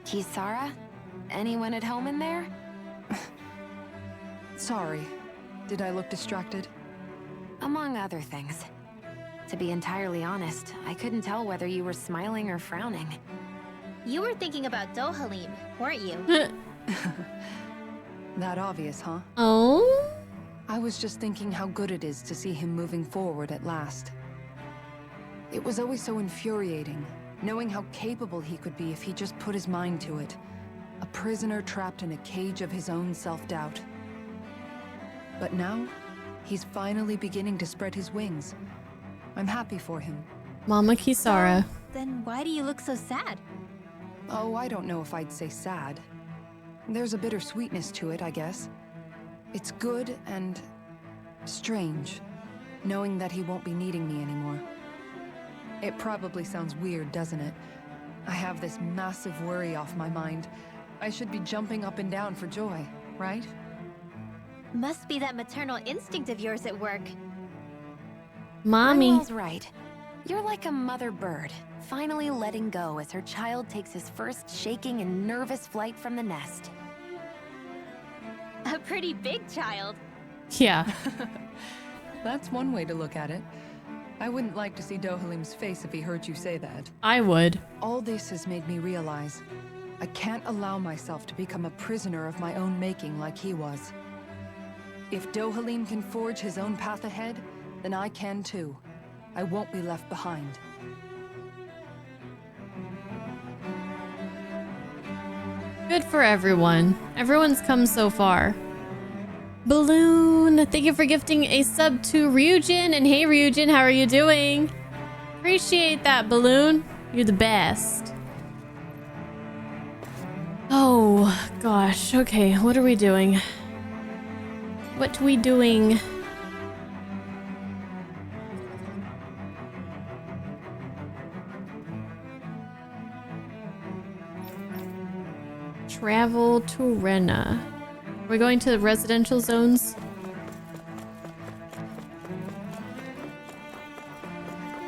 Kisara? Anyone at home in there? Sorry. Did I look distracted? Among other things. To be entirely honest, I couldn't tell whether you were smiling or frowning. You were thinking about Dohalim, weren't you? That obvious, huh? Oh? I was just thinking how good it is to see him moving forward at last. It was always so infuriating, knowing how capable he could be if he just put his mind to it. A prisoner trapped in a cage of his own self-doubt. But now, he's finally beginning to spread his wings. I'm happy for him. Mama Kisara. Then why do you look so sad? Oh, I don't know if I'd say sad. There's a bittersweetness to it, I guess. It's good and strange, knowing that he won't be needing me anymore. It probably sounds weird, doesn't it? I have this massive worry off my mind. I should be jumping up and down for joy, right? Must be that maternal instinct of yours at work. Mommy. Rinwell's right. You're like a mother bird, finally letting go as her child takes his first shaking and nervous flight from the nest. A pretty big child. Yeah. That's one way to look at it. I wouldn't like to see Dohalim's face if he heard you say that. I would. All this has made me realize I can't allow myself to become a prisoner of my own making like he was. If Dohalim can forge his own path ahead, then I can too. I won't be left behind. Good for everyone. Everyone's come so far. Balloon, thank you for gifting a sub to Ryujin. And hey Ryujin, how are you doing? Appreciate that, Balloon. You're the best. Oh, gosh. Okay, what are we doing? What are we doing? Travel to Rena. We're going to the residential zones.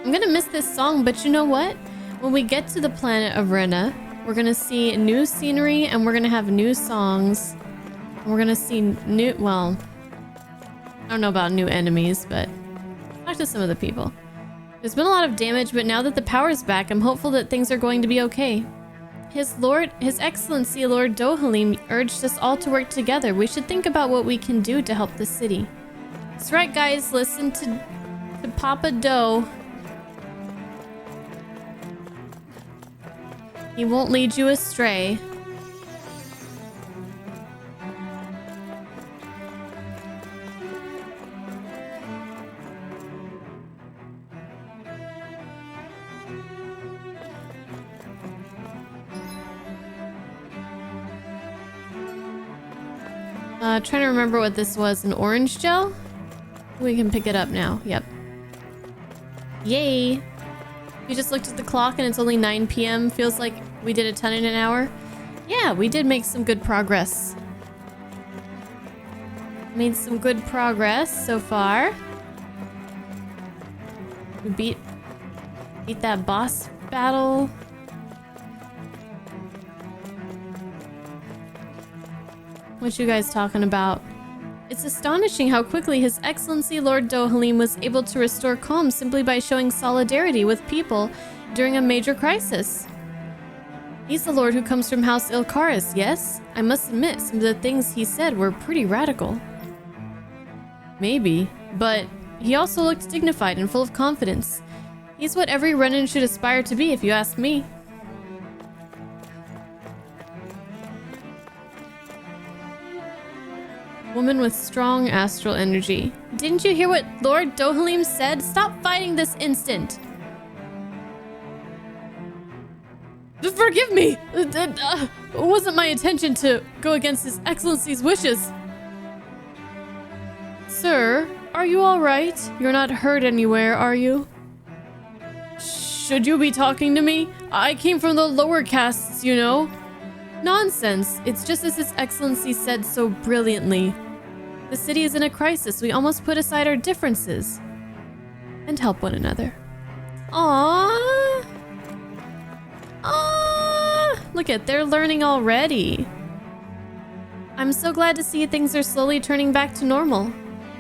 I'm gonna miss this song, but you know what? When we get to the planet of Rena, we're gonna see new scenery and we're gonna have new songs. And we're gonna see new, well, I don't know about new enemies, but talk to some of the people. There's been a lot of damage, but now that the power's back, I'm hopeful that things are going to be okay. His Excellency Lord Dohalim urged us all to work together. We should think about what we can do to help the city. That's right, guys. Listen to Papa Doe. He won't lead you astray. Trying to remember what this was. An orange gel? We can pick it up now. Yep. Yay! You just looked at the clock and it's only 9 p.m. Feels like we did a ton in an hour. Yeah, we did make some good progress. Made some good progress so far. We beat that boss battle. What you guys talking about? It's astonishing how quickly His Excellency Lord Dohalim was able to restore calm simply by showing solidarity with people during a major crisis. He's the lord who comes from House Ilkaris, yes? I must admit, some of the things he said were pretty radical. Maybe, but he also looked dignified and full of confidence. He's what every Renan should aspire to be, if you ask me. Woman with strong astral energy. Didn't you hear what Lord Dohalim said? Stop fighting this instant! Forgive me! It wasn't my intention to go against His Excellency's wishes. Sir, are you alright? You're not hurt anywhere, are you? Should you be talking to me? I came from the lower castes, you know. Nonsense. It's just as His Excellency said so brilliantly. The city is in a crisis. We almost put aside our differences and help one another. Aww. Aww. Look at, they're learning already. I'm so glad to see things are slowly turning back to normal.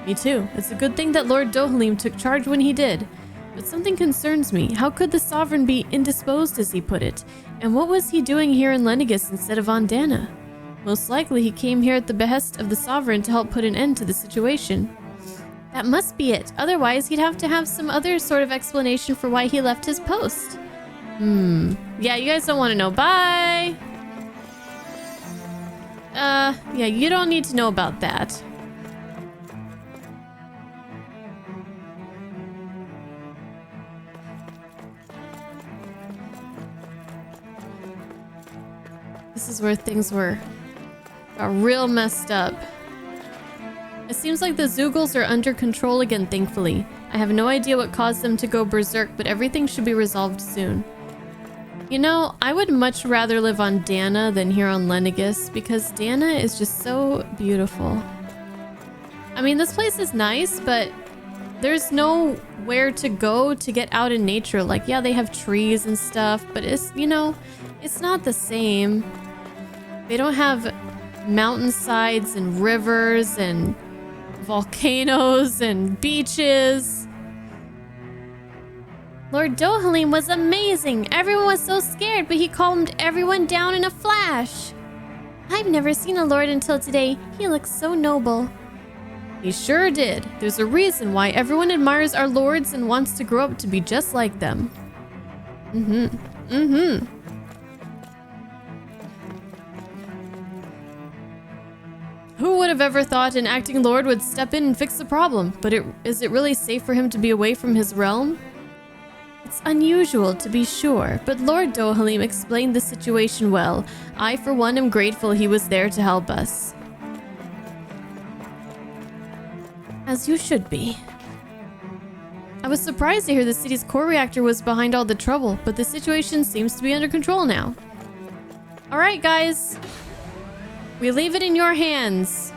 Me too. It's a good thing that Lord Dohalim took charge when he did. But something concerns me. How could the Sovereign be indisposed, as he put it? And what was he doing here in Lennigis instead of on Dana? Most likely he came here at the behest of the Sovereign to help put an end to the situation. That must be it. Otherwise, he'd have to have some other sort of explanation for why he left his post. Yeah, you guys don't want to know. Bye! Yeah, you don't need to know about that. This is where things got real messed up. It seems like the Zeugles are under control again, thankfully. I have no idea what caused them to go berserk, but everything should be resolved soon. You know, I would much rather live on Dana than here on Lennigis, because Dana is just so beautiful. I mean, this place is nice, but there's nowhere to go to get out in nature. Like, yeah, they have trees and stuff, but it's, you know, it's not the same. They don't have mountainsides and rivers and volcanoes and beaches. Lord Dohalim was amazing. Everyone was so scared, but he calmed everyone down in a flash. I've never seen a lord until today. He looks so noble. He sure did. There's a reason why everyone admires our lords and wants to grow up to be just like them. Who would have ever thought an acting lord would step in and fix the problem? But is it really safe for him to be away from his realm? It's unusual, to be sure, but Lord Dohalim explained the situation well. I, for one, am grateful he was there to help us. As you should be. I was surprised to hear the city's core reactor was behind all the trouble, but the situation seems to be under control now. Alright, guys. We leave it in your hands.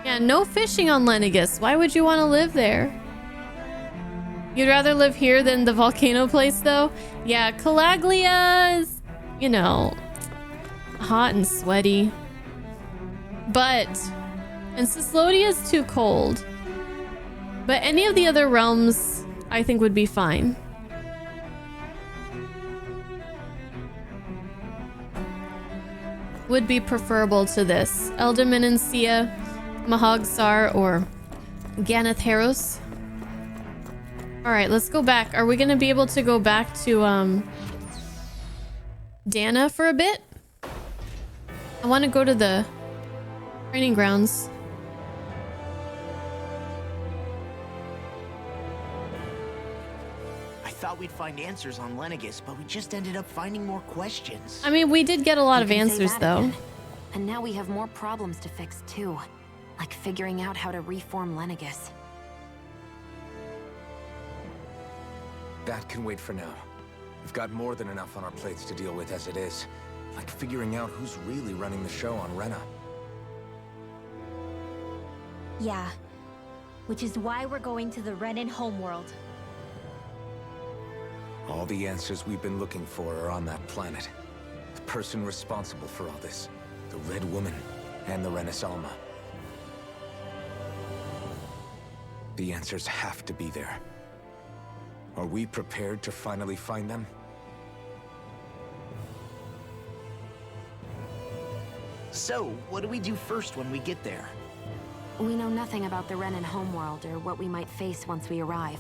Yeah, no fishing on Lennigis. Why would you want to live there? You'd rather live here than the volcano place, though? Yeah, Calaglia is, you know, hot and sweaty. But, and Cyslodia is too cold. But any of the other realms, I think, would be fine. would be preferable to this? Eldamon and Sia, Mahogsar, or Ganeth Heros? Alright, let's go back. Are we gonna be able to go back to Dana for a bit? I want to go to the training grounds. I thought we'd find answers on Lennigis, but we just ended up finding more questions. I mean, we did get a lot of You can say answers that though. again. And now we have more problems to fix too. Like figuring out how to reform Lennigis. That can wait for now. We've got more than enough on our plates to deal with as it is. Like figuring out who's really running the show on Rena. Yeah. Which is why we're going to the Renan homeworld. All the answers we've been looking for are on that planet. The person responsible for all this. The Red Woman and the Renaissance. The answers have to be there. Are we prepared to finally find them? So, what do we do first when we get there? We know nothing about the Renan homeworld or what we might face once we arrive.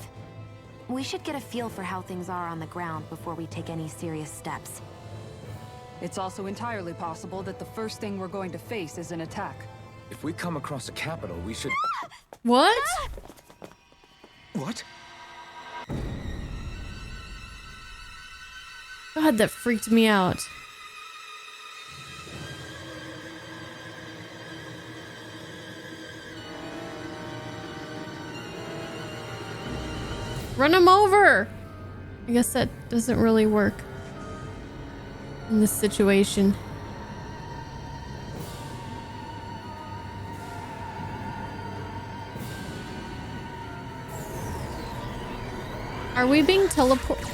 We should get a feel for how things are on the ground before we take any serious steps. It's also entirely possible that the first thing we're going to face is an attack. If we come across a capital, we should... What? What? God, that freaked me out. Run him over! I guess that doesn't really work in this situation. Are we being teleported?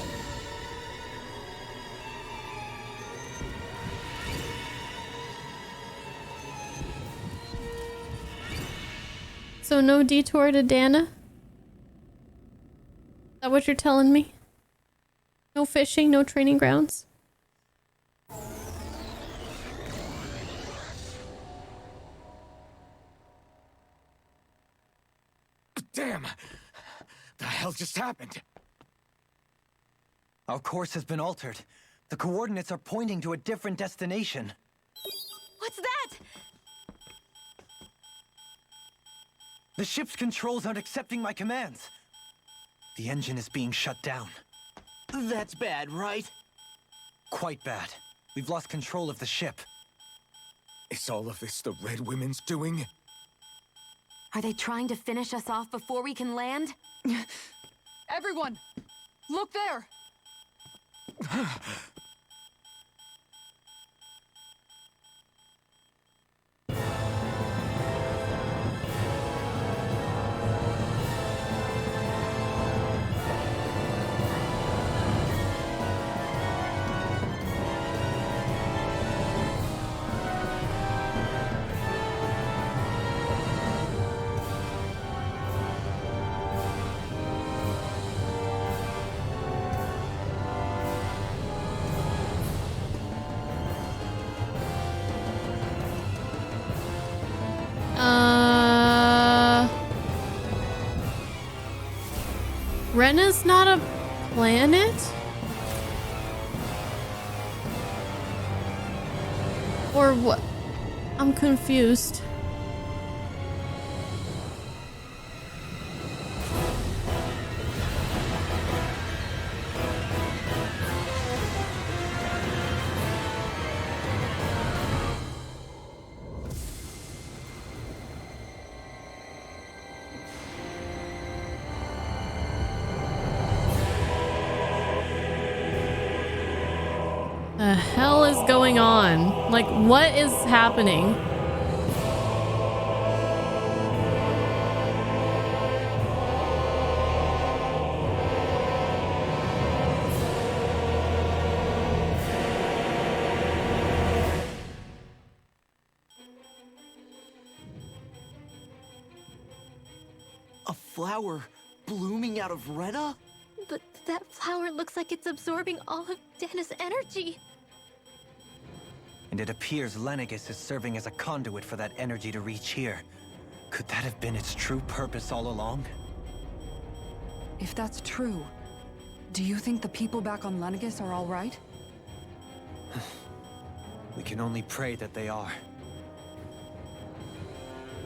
So no detour to Dana? Is that what you're telling me? No fishing, no training grounds? Damn! The hell just happened? Our course has been altered. The coordinates are pointing to a different destination. What's that? The ship's controls aren't accepting my commands. The engine is being shut down. That's bad, right? Quite bad. We've lost control of the ship. Is all of this the Red Women's doing? Are they trying to finish us off before we can land? Everyone! Look there! Rena's not a planet? Or what? I'm confused. The hell is going on? Like, what is happening? A flower blooming out of Rena? But that flower looks like it's absorbing all of Dana's energy. and it appears Lennigis is serving as a conduit for that energy to reach here. Could that have been its true purpose all along? If that's true, do you think the people back on Lennigis are all right? We can only pray that they are.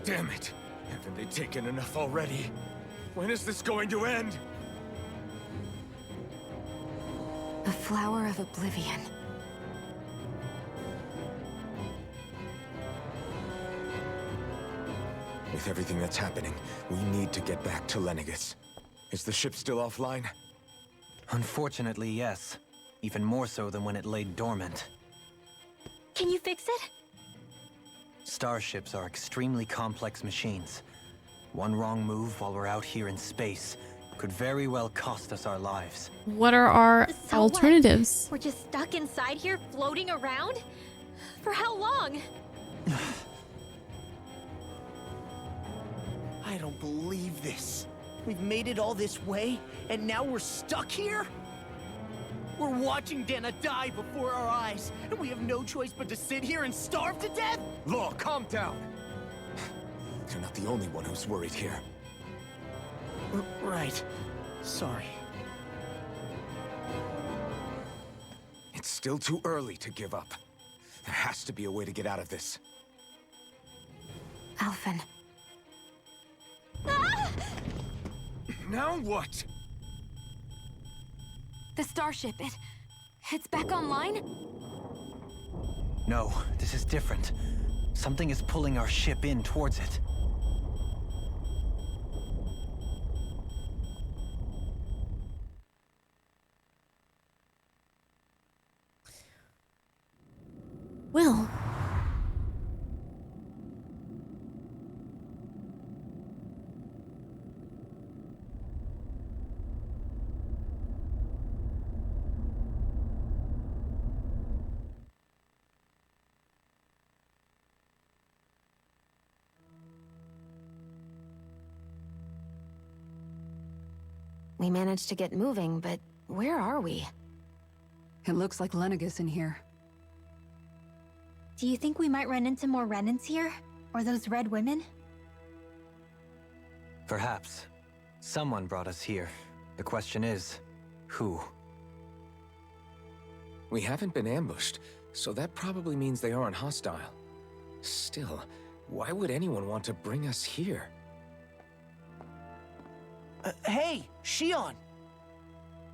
Damn it! Haven't they taken enough already? When is this going to end? The Flower of Oblivion. With everything that's happening, we need to get back to Lennigis. Is the ship still offline? Unfortunately, yes. Even more so than when it lay dormant. Can you fix it? Starships are extremely complex machines. One wrong move while we're out here in space could very well cost us our lives. What are our So alternatives? what? We're just stuck inside here, floating around? For how long? I don't believe this. We've made it all this way, and now we're stuck here? We're watching Dana die before our eyes, and we have no choice but to sit here and starve to death? Law, calm down! You're not the only one who's worried here. Right. Sorry. It's still too early to give up. There has to be a way to get out of this. Alphen. Ah! Now what? The starship, it's back online? No, this is different. Something is pulling our ship in towards it. Well. We managed to get moving, but where are we? It looks like Lennigis in here. Do you think we might run into more Renans here? Or those red women? Perhaps. Someone brought us here. The question is, who? We haven't been ambushed, so that probably means they aren't hostile. Still, why would anyone want to bring us here? Hey, Shion!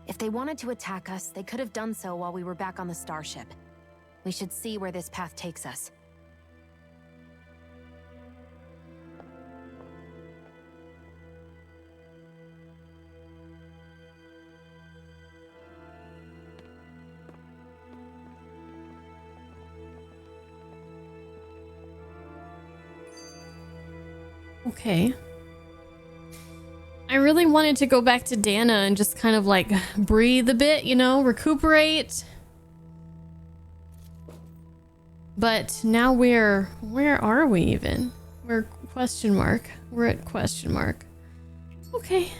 If they wanted to attack us, they could have done so while we were back on the starship. We should see where this path takes us. Okay. I really wanted to go back to Dana and just kind of like breathe a bit, you know, recuperate. But now where are we even? We're question mark. We're at question mark. Okay.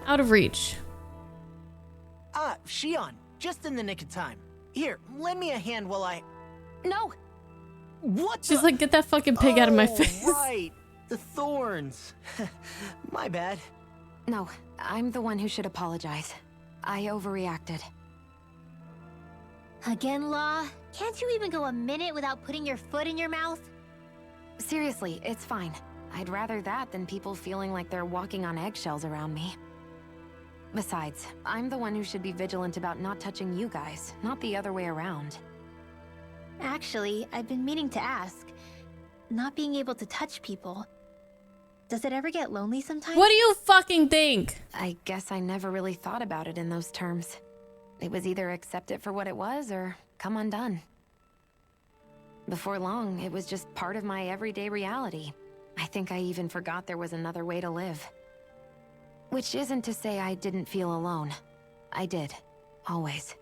Out of reach. Ah, Shion, just in the nick of time. Here, lend me a hand while I... No! What She's like, get that fucking pig out of my face. Right, the thorns. My bad. No, I'm the one who should apologize. I overreacted. Again, Law? Can't you even go a minute without putting your foot in your mouth? Seriously, it's fine. I'd rather that than people feeling like they're walking on eggshells around me. Besides, I'm the one who should be vigilant about not touching you guys, not the other way around. Actually, I've been meaning to ask. Not being able to touch people, does it ever get lonely sometimes? What do you fucking think? I guess I never really thought about it in those terms. It was either accept it for what it was or come undone. Before long, it was just part of my everyday reality. I think I even forgot there was another way to live. Which isn't to say I didn't feel alone. I did. Always.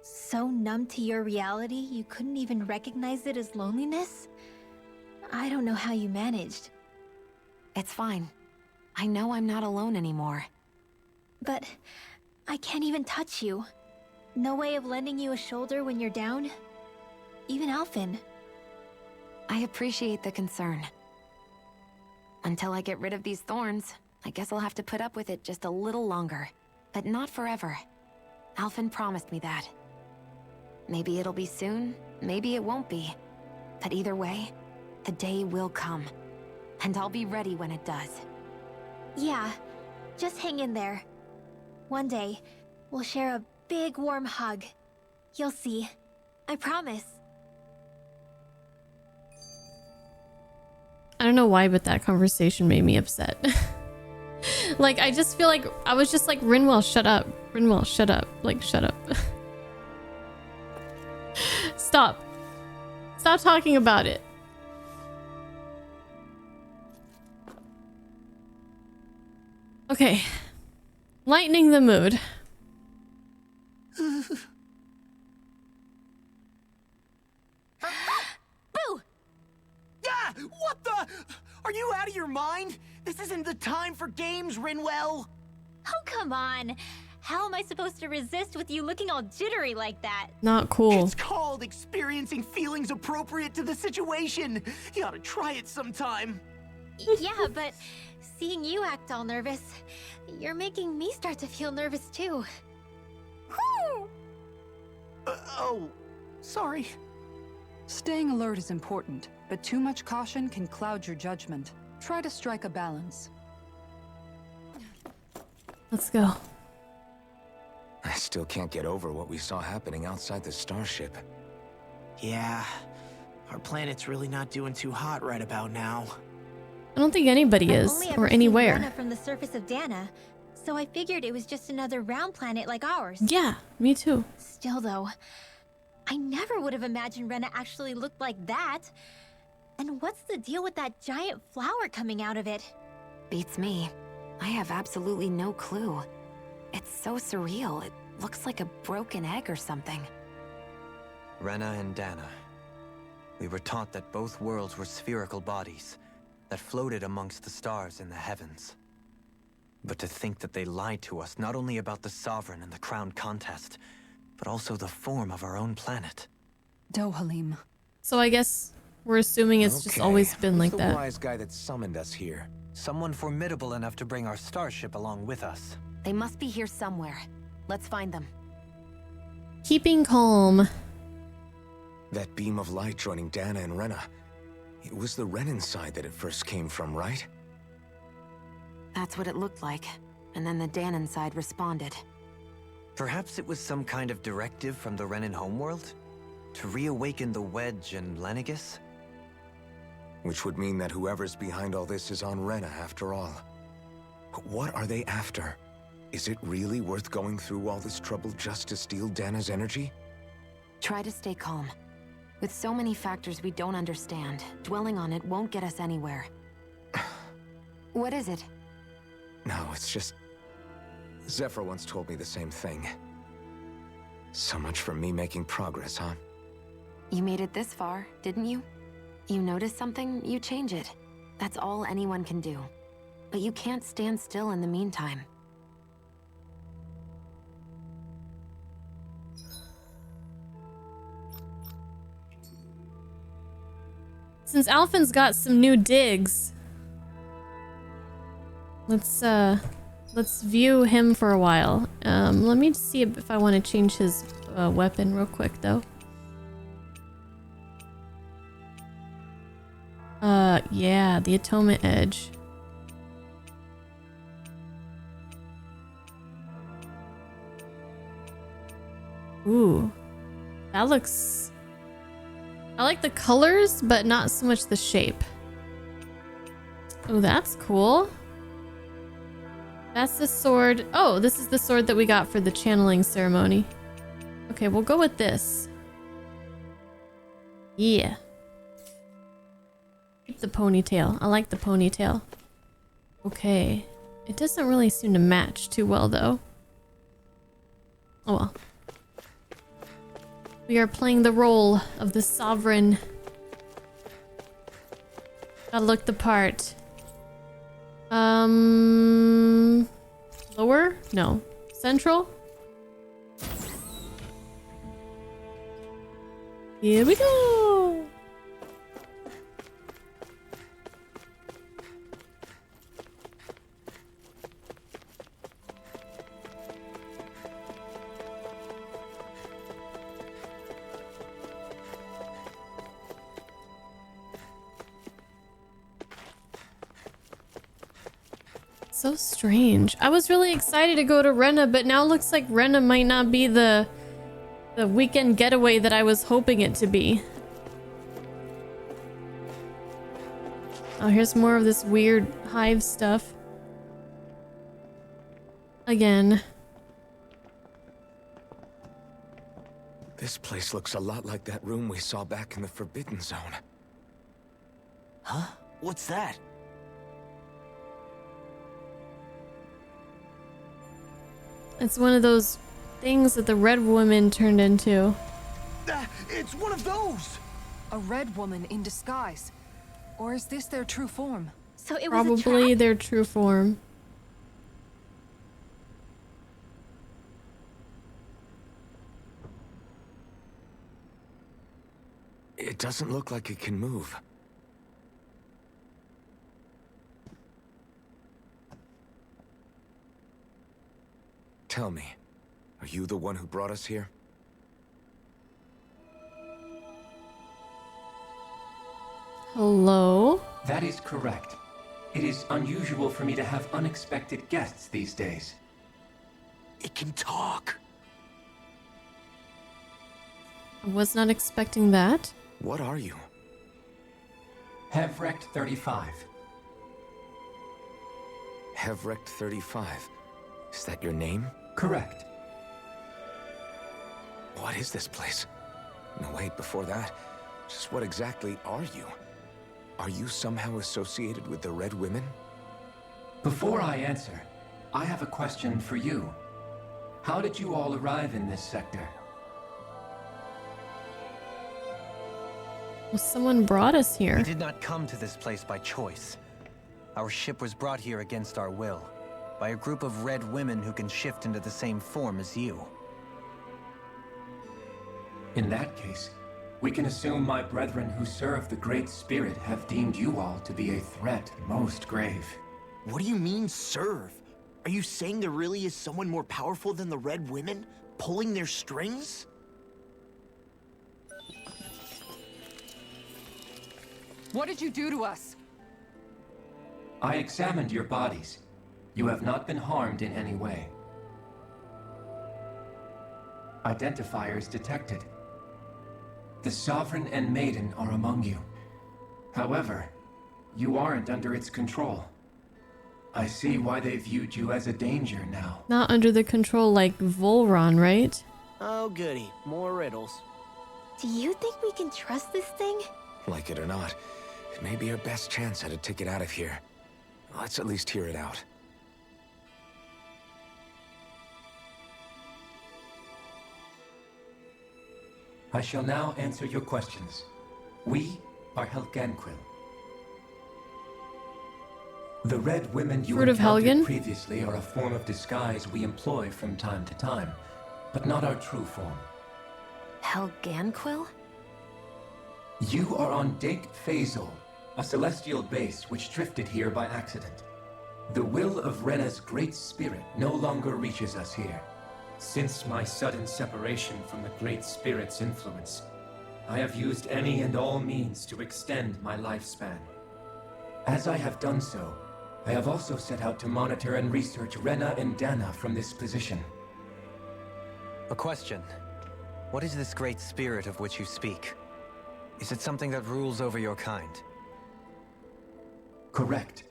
So numb to your reality, you couldn't even recognize it as loneliness? I don't know how you managed. It's fine. I know I'm not alone anymore. But I can't even touch you. No way of lending you a shoulder when you're down? even Alphen. I appreciate the concern. Until I get rid of these thorns, I guess I'll have to put up with it just a little longer. But not forever. Alphen promised me that. Maybe it'll be soon, maybe it won't be. But either way, the day will come. And I'll be ready when it does. Yeah, just hang in there. One day, we'll share a big warm hug. You'll see. I promise. I don't know why, but that conversation made me upset. Like, I just feel like I was just like, Rinwell, shut up. Rinwell, shut up. Like, shut up. Stop. Stop talking about it. Okay. Lightening the mood. Boo! Ah! What the? Are you out of your mind? This isn't the time for games, Rinwell. Oh, come on. How am I supposed to resist with you looking all jittery like that? Not cool. It's called experiencing feelings appropriate to the situation. You ought to try it sometime. Yeah, but seeing you act all nervous, you're making me start to feel nervous too. Oh, sorry. Staying alert is important, but too much caution can cloud your judgment. Try to strike a balance. Let's go. I still can't get over what we saw happening outside the starship. Yeah, our planet's really not doing too hot right about now. I don't think anybody is, I've only or ever seen anywhere. Rena from the surface of Dana, so I figured it was just another round planet like ours. Yeah, me too. Still though, I never would have imagined Rena actually looked like that. And what's the deal with that giant flower coming out of it? Beats me. I have absolutely no clue. It's so surreal. It looks like a broken egg or something. Rena and Dana. We were taught that both worlds were spherical bodies that floated amongst the stars in the heavens. But to think that they lied to us not only about the Sovereign and the Crown contest, but also the form of our own planet. Dohalim. So I guess we're assuming it's just always been like the that. wise guy that summoned us here? Someone formidable enough to bring our starship along with us. They must be here somewhere. Let's find them. Keeping calm. That beam of light joining Dana and Rena. It was the Renan side that it first came from, right? That's what it looked like. And then the Danon side responded. Perhaps it was some kind of directive from the Renan homeworld? To reawaken the Wedge and Lennigis? Which would mean that whoever's behind all this is on Rena after all. But what are they after? Is it really worth going through all this trouble just to steal Dana's energy? Try to stay calm. With so many factors we don't understand, dwelling on it won't get us anywhere. What is it? No, it's just... Zephyr once told me the same thing. So much for me making progress, huh? You made it this far, didn't you? You notice something, you change it. That's all anyone can do. But you can't stand still in the meantime. Since Alphen's got some new digs, let's view him for a while. Let me see if I want to change his weapon real quick though. Yeah, the Atonement Edge. Ooh, that looks... I like the colors, but not so much the shape. Oh, that's cool. That's the sword. Oh, this is the sword that we got for the channeling ceremony. Okay, we'll go with this. Yeah. Keep the ponytail. I like the ponytail. Okay. It doesn't really seem to match too well, though. Oh well. We are playing the role of the Sovereign. Gotta look the part. Lower? No. Central? Here we go. So strange. I was really excited to go to Rena, but now it looks like Rena might not be the weekend getaway that I was hoping it to be. Oh, here's more of this weird hive stuff. Again. This place looks a lot like that room we saw back in the Forbidden Zone. Huh? What's that? It's one of those things that the red woman turned into. It's one of those! A red woman in disguise. Or is this their true form? So it was a Probably trap? their true form. It doesn't look like it can move. Tell me, are you the one who brought us here? Hello? That is correct. It is unusual for me to have unexpected guests these days. It can talk. I was not expecting that. What are you? Hevrekt-35. Hevrekt-35. Is that your name? Correct. What is this place? No, wait, before that, just what exactly are you? Are you somehow associated with the Red Women? Before I answer, I have a question for you. How did you all arrive in this sector? Well, someone brought us here. We did not come to this place by choice. Our ship was brought here against our will, by a group of red women who can shift into the same form as you. In that case, we can assume my brethren who serve the Great Spirit have deemed you all to be a threat most grave. What do you mean, serve? Are you saying there really is someone more powerful than the Red Women, pulling their strings? What did you do to us? I examined your bodies. You have not been harmed in any way. Identifiers detected. The Sovereign and Maiden are among you. However, you aren't under its control. I see why they viewed you as a danger now. Not under the control like Vholran, right? Oh goody, more riddles. Do you think we can trust this thing? Like it or not, it may be our best chance at a ticket out of here. Let's at least hear it out. I shall now answer your questions. We are Helgenquil. The Red Women you Fruit of encountered Helgen? previously are a form of disguise we employ from time to time, but not our true form. Helgenquil? You are on Dake Phasol, a celestial base which drifted here by accident. The will of Rena's Great Spirit no longer reaches us here. Since my sudden separation from the Great Spirit's influence, I have used any and all means to extend my lifespan. As I have done so, I have also set out to monitor and research Rena and Dana from this position. A question. What is this Great Spirit of which you speak? Is it something that rules over your kind? Correct.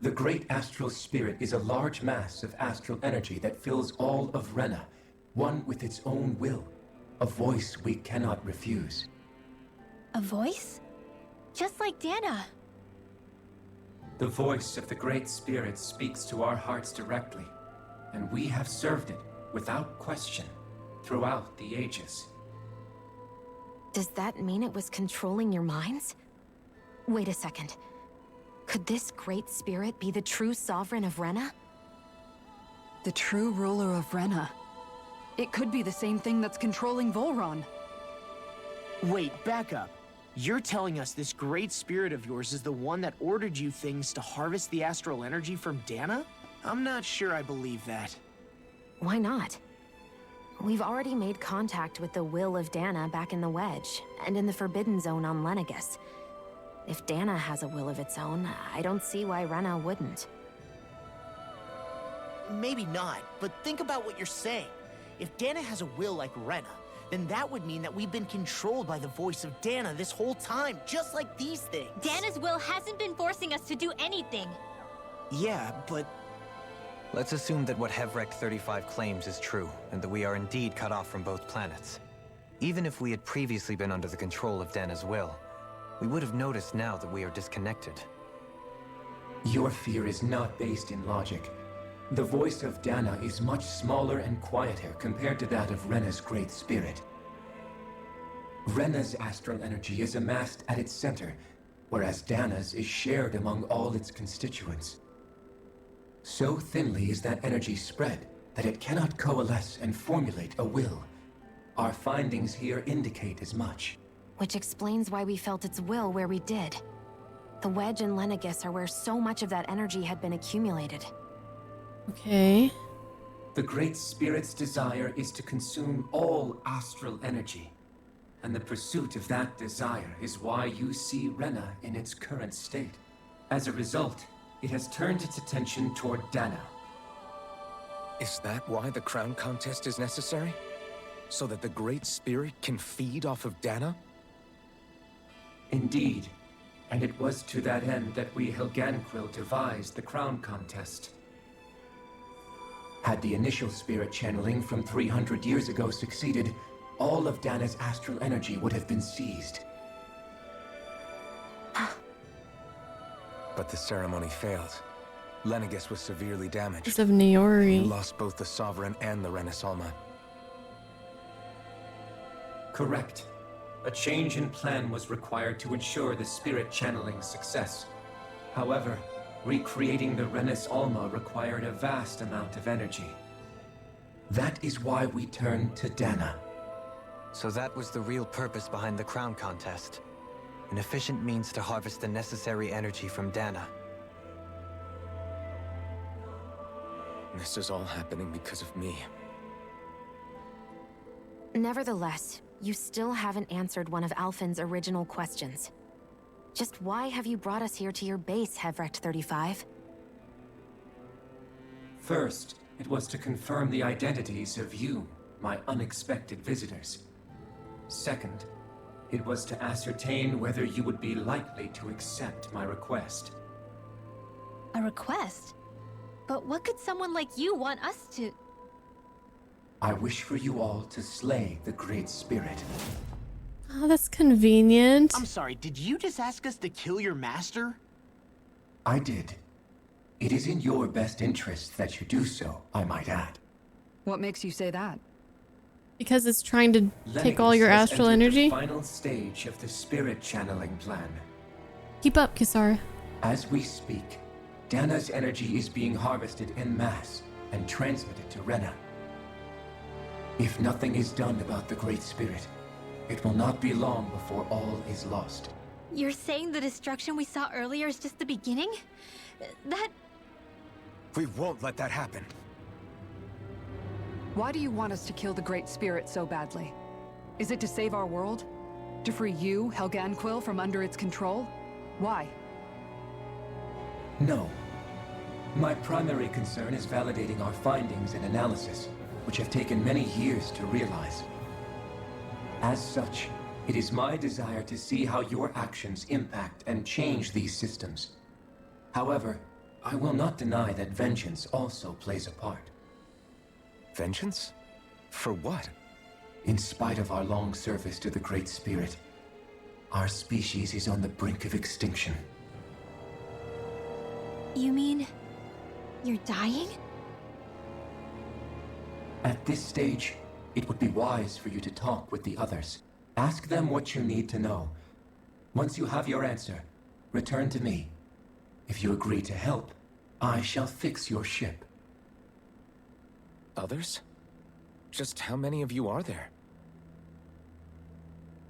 The Great Astral Spirit is a large mass of astral energy that fills all of Rena, one with its own will, a voice we cannot refuse. A voice? Just like Dana. The voice of the Great Spirit speaks to our hearts directly, and we have served it without question throughout the ages. Does that mean it was controlling your minds? Wait a second. Could this Great Spirit be the true Sovereign of Rena? The true ruler of Rena. It could be the same thing that's controlling Vholran. Wait, back up. You're telling us this great spirit of yours is the one that ordered you things to harvest the astral energy from Dana? I'm not sure I believe that. Why not? We've already made contact with the will of Dana back in the Wedge, and in the Forbidden Zone on Lennigis. If Dana has a will of its own, I don't see why Rena wouldn't. Maybe not, but think about what you're saying. If Dana has a will like Rena, then that would mean that we've been controlled by the voice of Dana this whole time, just like these things. Dana's will hasn't been forcing us to do anything. Yeah, but... Let's assume that what Hevrekt-35 claims is true, and that we are indeed cut off from both planets. Even if we had previously been under the control of Dana's will, we would have noticed now that we are disconnected. Your fear is not based in logic. The voice of Dana is much smaller and quieter compared to that of Rena's great spirit. Rena's astral energy is amassed at its center, whereas Dana's is shared among all its constituents. So thinly is that energy spread that it cannot coalesce and formulate a will. Our findings here indicate as much. Which explains why we felt its will where we did. The Wedge and Lennigis are where so much of that energy had been accumulated. Okay. The Great Spirit's desire is to consume all astral energy. And the pursuit of that desire is why you see Rena in its current state. As a result, it has turned its attention toward Dana. Is that why the crown contest is necessary? So that the Great Spirit can feed off of Dana? Indeed. And it was to that end that we Helganquil devised the crown contest. Had the initial spirit channeling from 300 years ago succeeded, all of Dana's astral energy would have been seized. But the ceremony failed. Lennigis was severely damaged. Because of Niori. You lost both the Sovereign and the Renasolma. Correct. A change in plan was required to ensure the spirit channeling's success. However, recreating the Renis Alma required a vast amount of energy. That is why we turned to Dana. So that was the real purpose behind the crown contest. An efficient means to harvest the necessary energy from Dana. This is all happening because of me. Nevertheless, you still haven't answered one of Alphen's original questions. Just why have you brought us here to your base, Hevrekt-35? First, it was to confirm the identities of you, my unexpected visitors. Second, it was to ascertain whether you would be likely to accept my request. A request? But what could someone like you want us to... I wish for you all to slay the Great Spirit. Oh, that's convenient. I'm sorry, did you just ask us to kill your master? I did. It is in your best interest that you do so, I might add. What makes you say that? Because it's trying to take all Lennigis your has astral entered energy. the final stage of the spirit channeling plan. Keep up, Kisara. As we speak, Dana's energy is being harvested en masse and transmitted to Rena. If nothing is done about the Great Spirit, it will not be long before all is lost. You're saying the destruction we saw earlier is just the beginning? That... We won't let that happen. Why do you want us to kill the Great Spirit so badly? Is it to save our world? To free you, Helganquil, from under its control? Why? No. My primary concern is validating our findings and analysis, which have taken many years to realize. As such, it is my desire to see how your actions impact and change these systems. However, I will not deny that vengeance also plays a part. Vengeance? For what? In spite of our long service to the Great Spirit, our species is on the brink of extinction. You mean... you're dying? At this stage, it would be wise for you to talk with the others. Ask them what you need to know. Once you have your answer, return to me. If you agree to help, I shall fix your ship. Others? Just how many of you are there?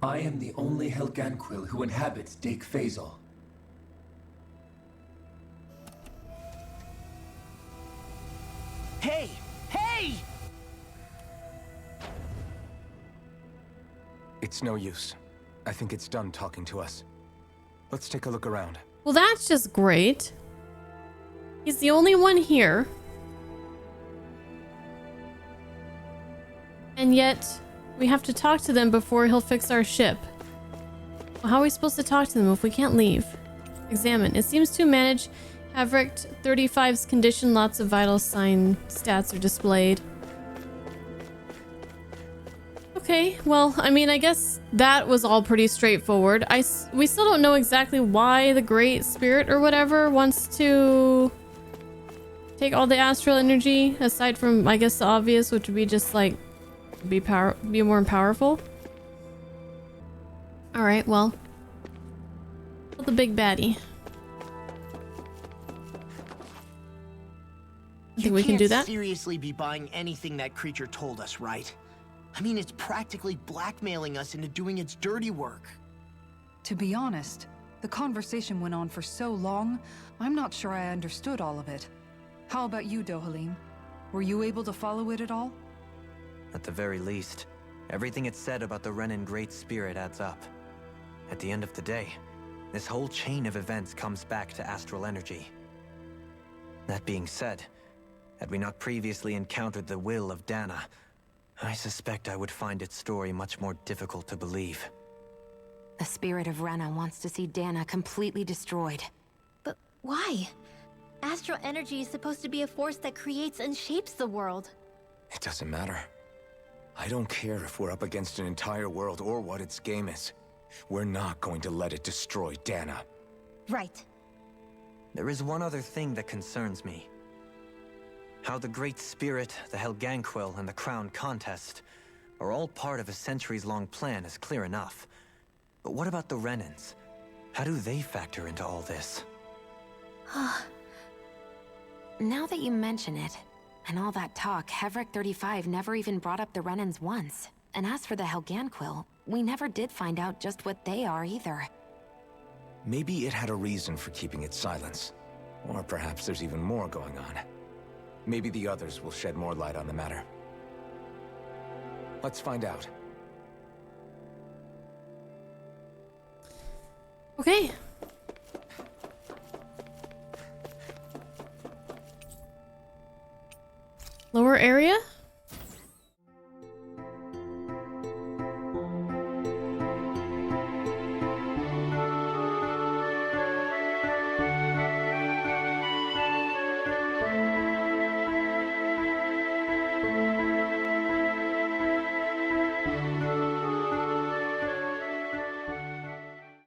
I am the only Helganquil who inhabits Hevrekt-35. Hey! Hey! It's no use. I think it's done talking to us. Let's take a look around. Well, that's just great. He's the only one here. And yet, we have to talk to them before he'll fix our ship. Well, how are we supposed to talk to them if we can't leave? Examine. It seems to manage Hevrekt-35's condition. Lots of vital sign stats are displayed. Okay, well, I mean, I guess that was all pretty straightforward. We still don't know exactly why the Great Spirit or whatever wants to take all the astral energy, aside from, I guess, the obvious, which would be just like be more powerful. All right, well, the big baddie. I think we can do that. You can't seriously be buying anything that creature told us, right? I mean, it's practically blackmailing us into doing its dirty work. To be honest, the conversation went on for so long, I'm not sure I understood all of it. How about you, Dohalim? Were you able to follow it at all? At the very least, everything it said about the Renan Great Spirit adds up. At the end of the day, this whole chain of events comes back to astral energy. That being said, had we not previously encountered the will of Dana, I suspect I would find its story much more difficult to believe. The spirit of Rena wants to see Dana completely destroyed. But why? Astral energy is supposed to be a force that creates and shapes the world. It doesn't matter. I don't care if we're up against an entire world or what its game is. We're not going to let it destroy Dana. Right. There is one other thing that concerns me. How the Great Spirit, the Helganquil, and the Crown Contest are all part of a centuries-long plan is clear enough. But what about the Renans? How do they factor into all this? Now that you mention it, and all that talk, Hevrekt-35 never even brought up the Renans once. And as for the Helganquil, we never did find out just what they are either. Maybe it had a reason for keeping its silence. Or perhaps there's even more going on. Maybe the others will shed more light on the matter. Let's find out. Okay. Lower area?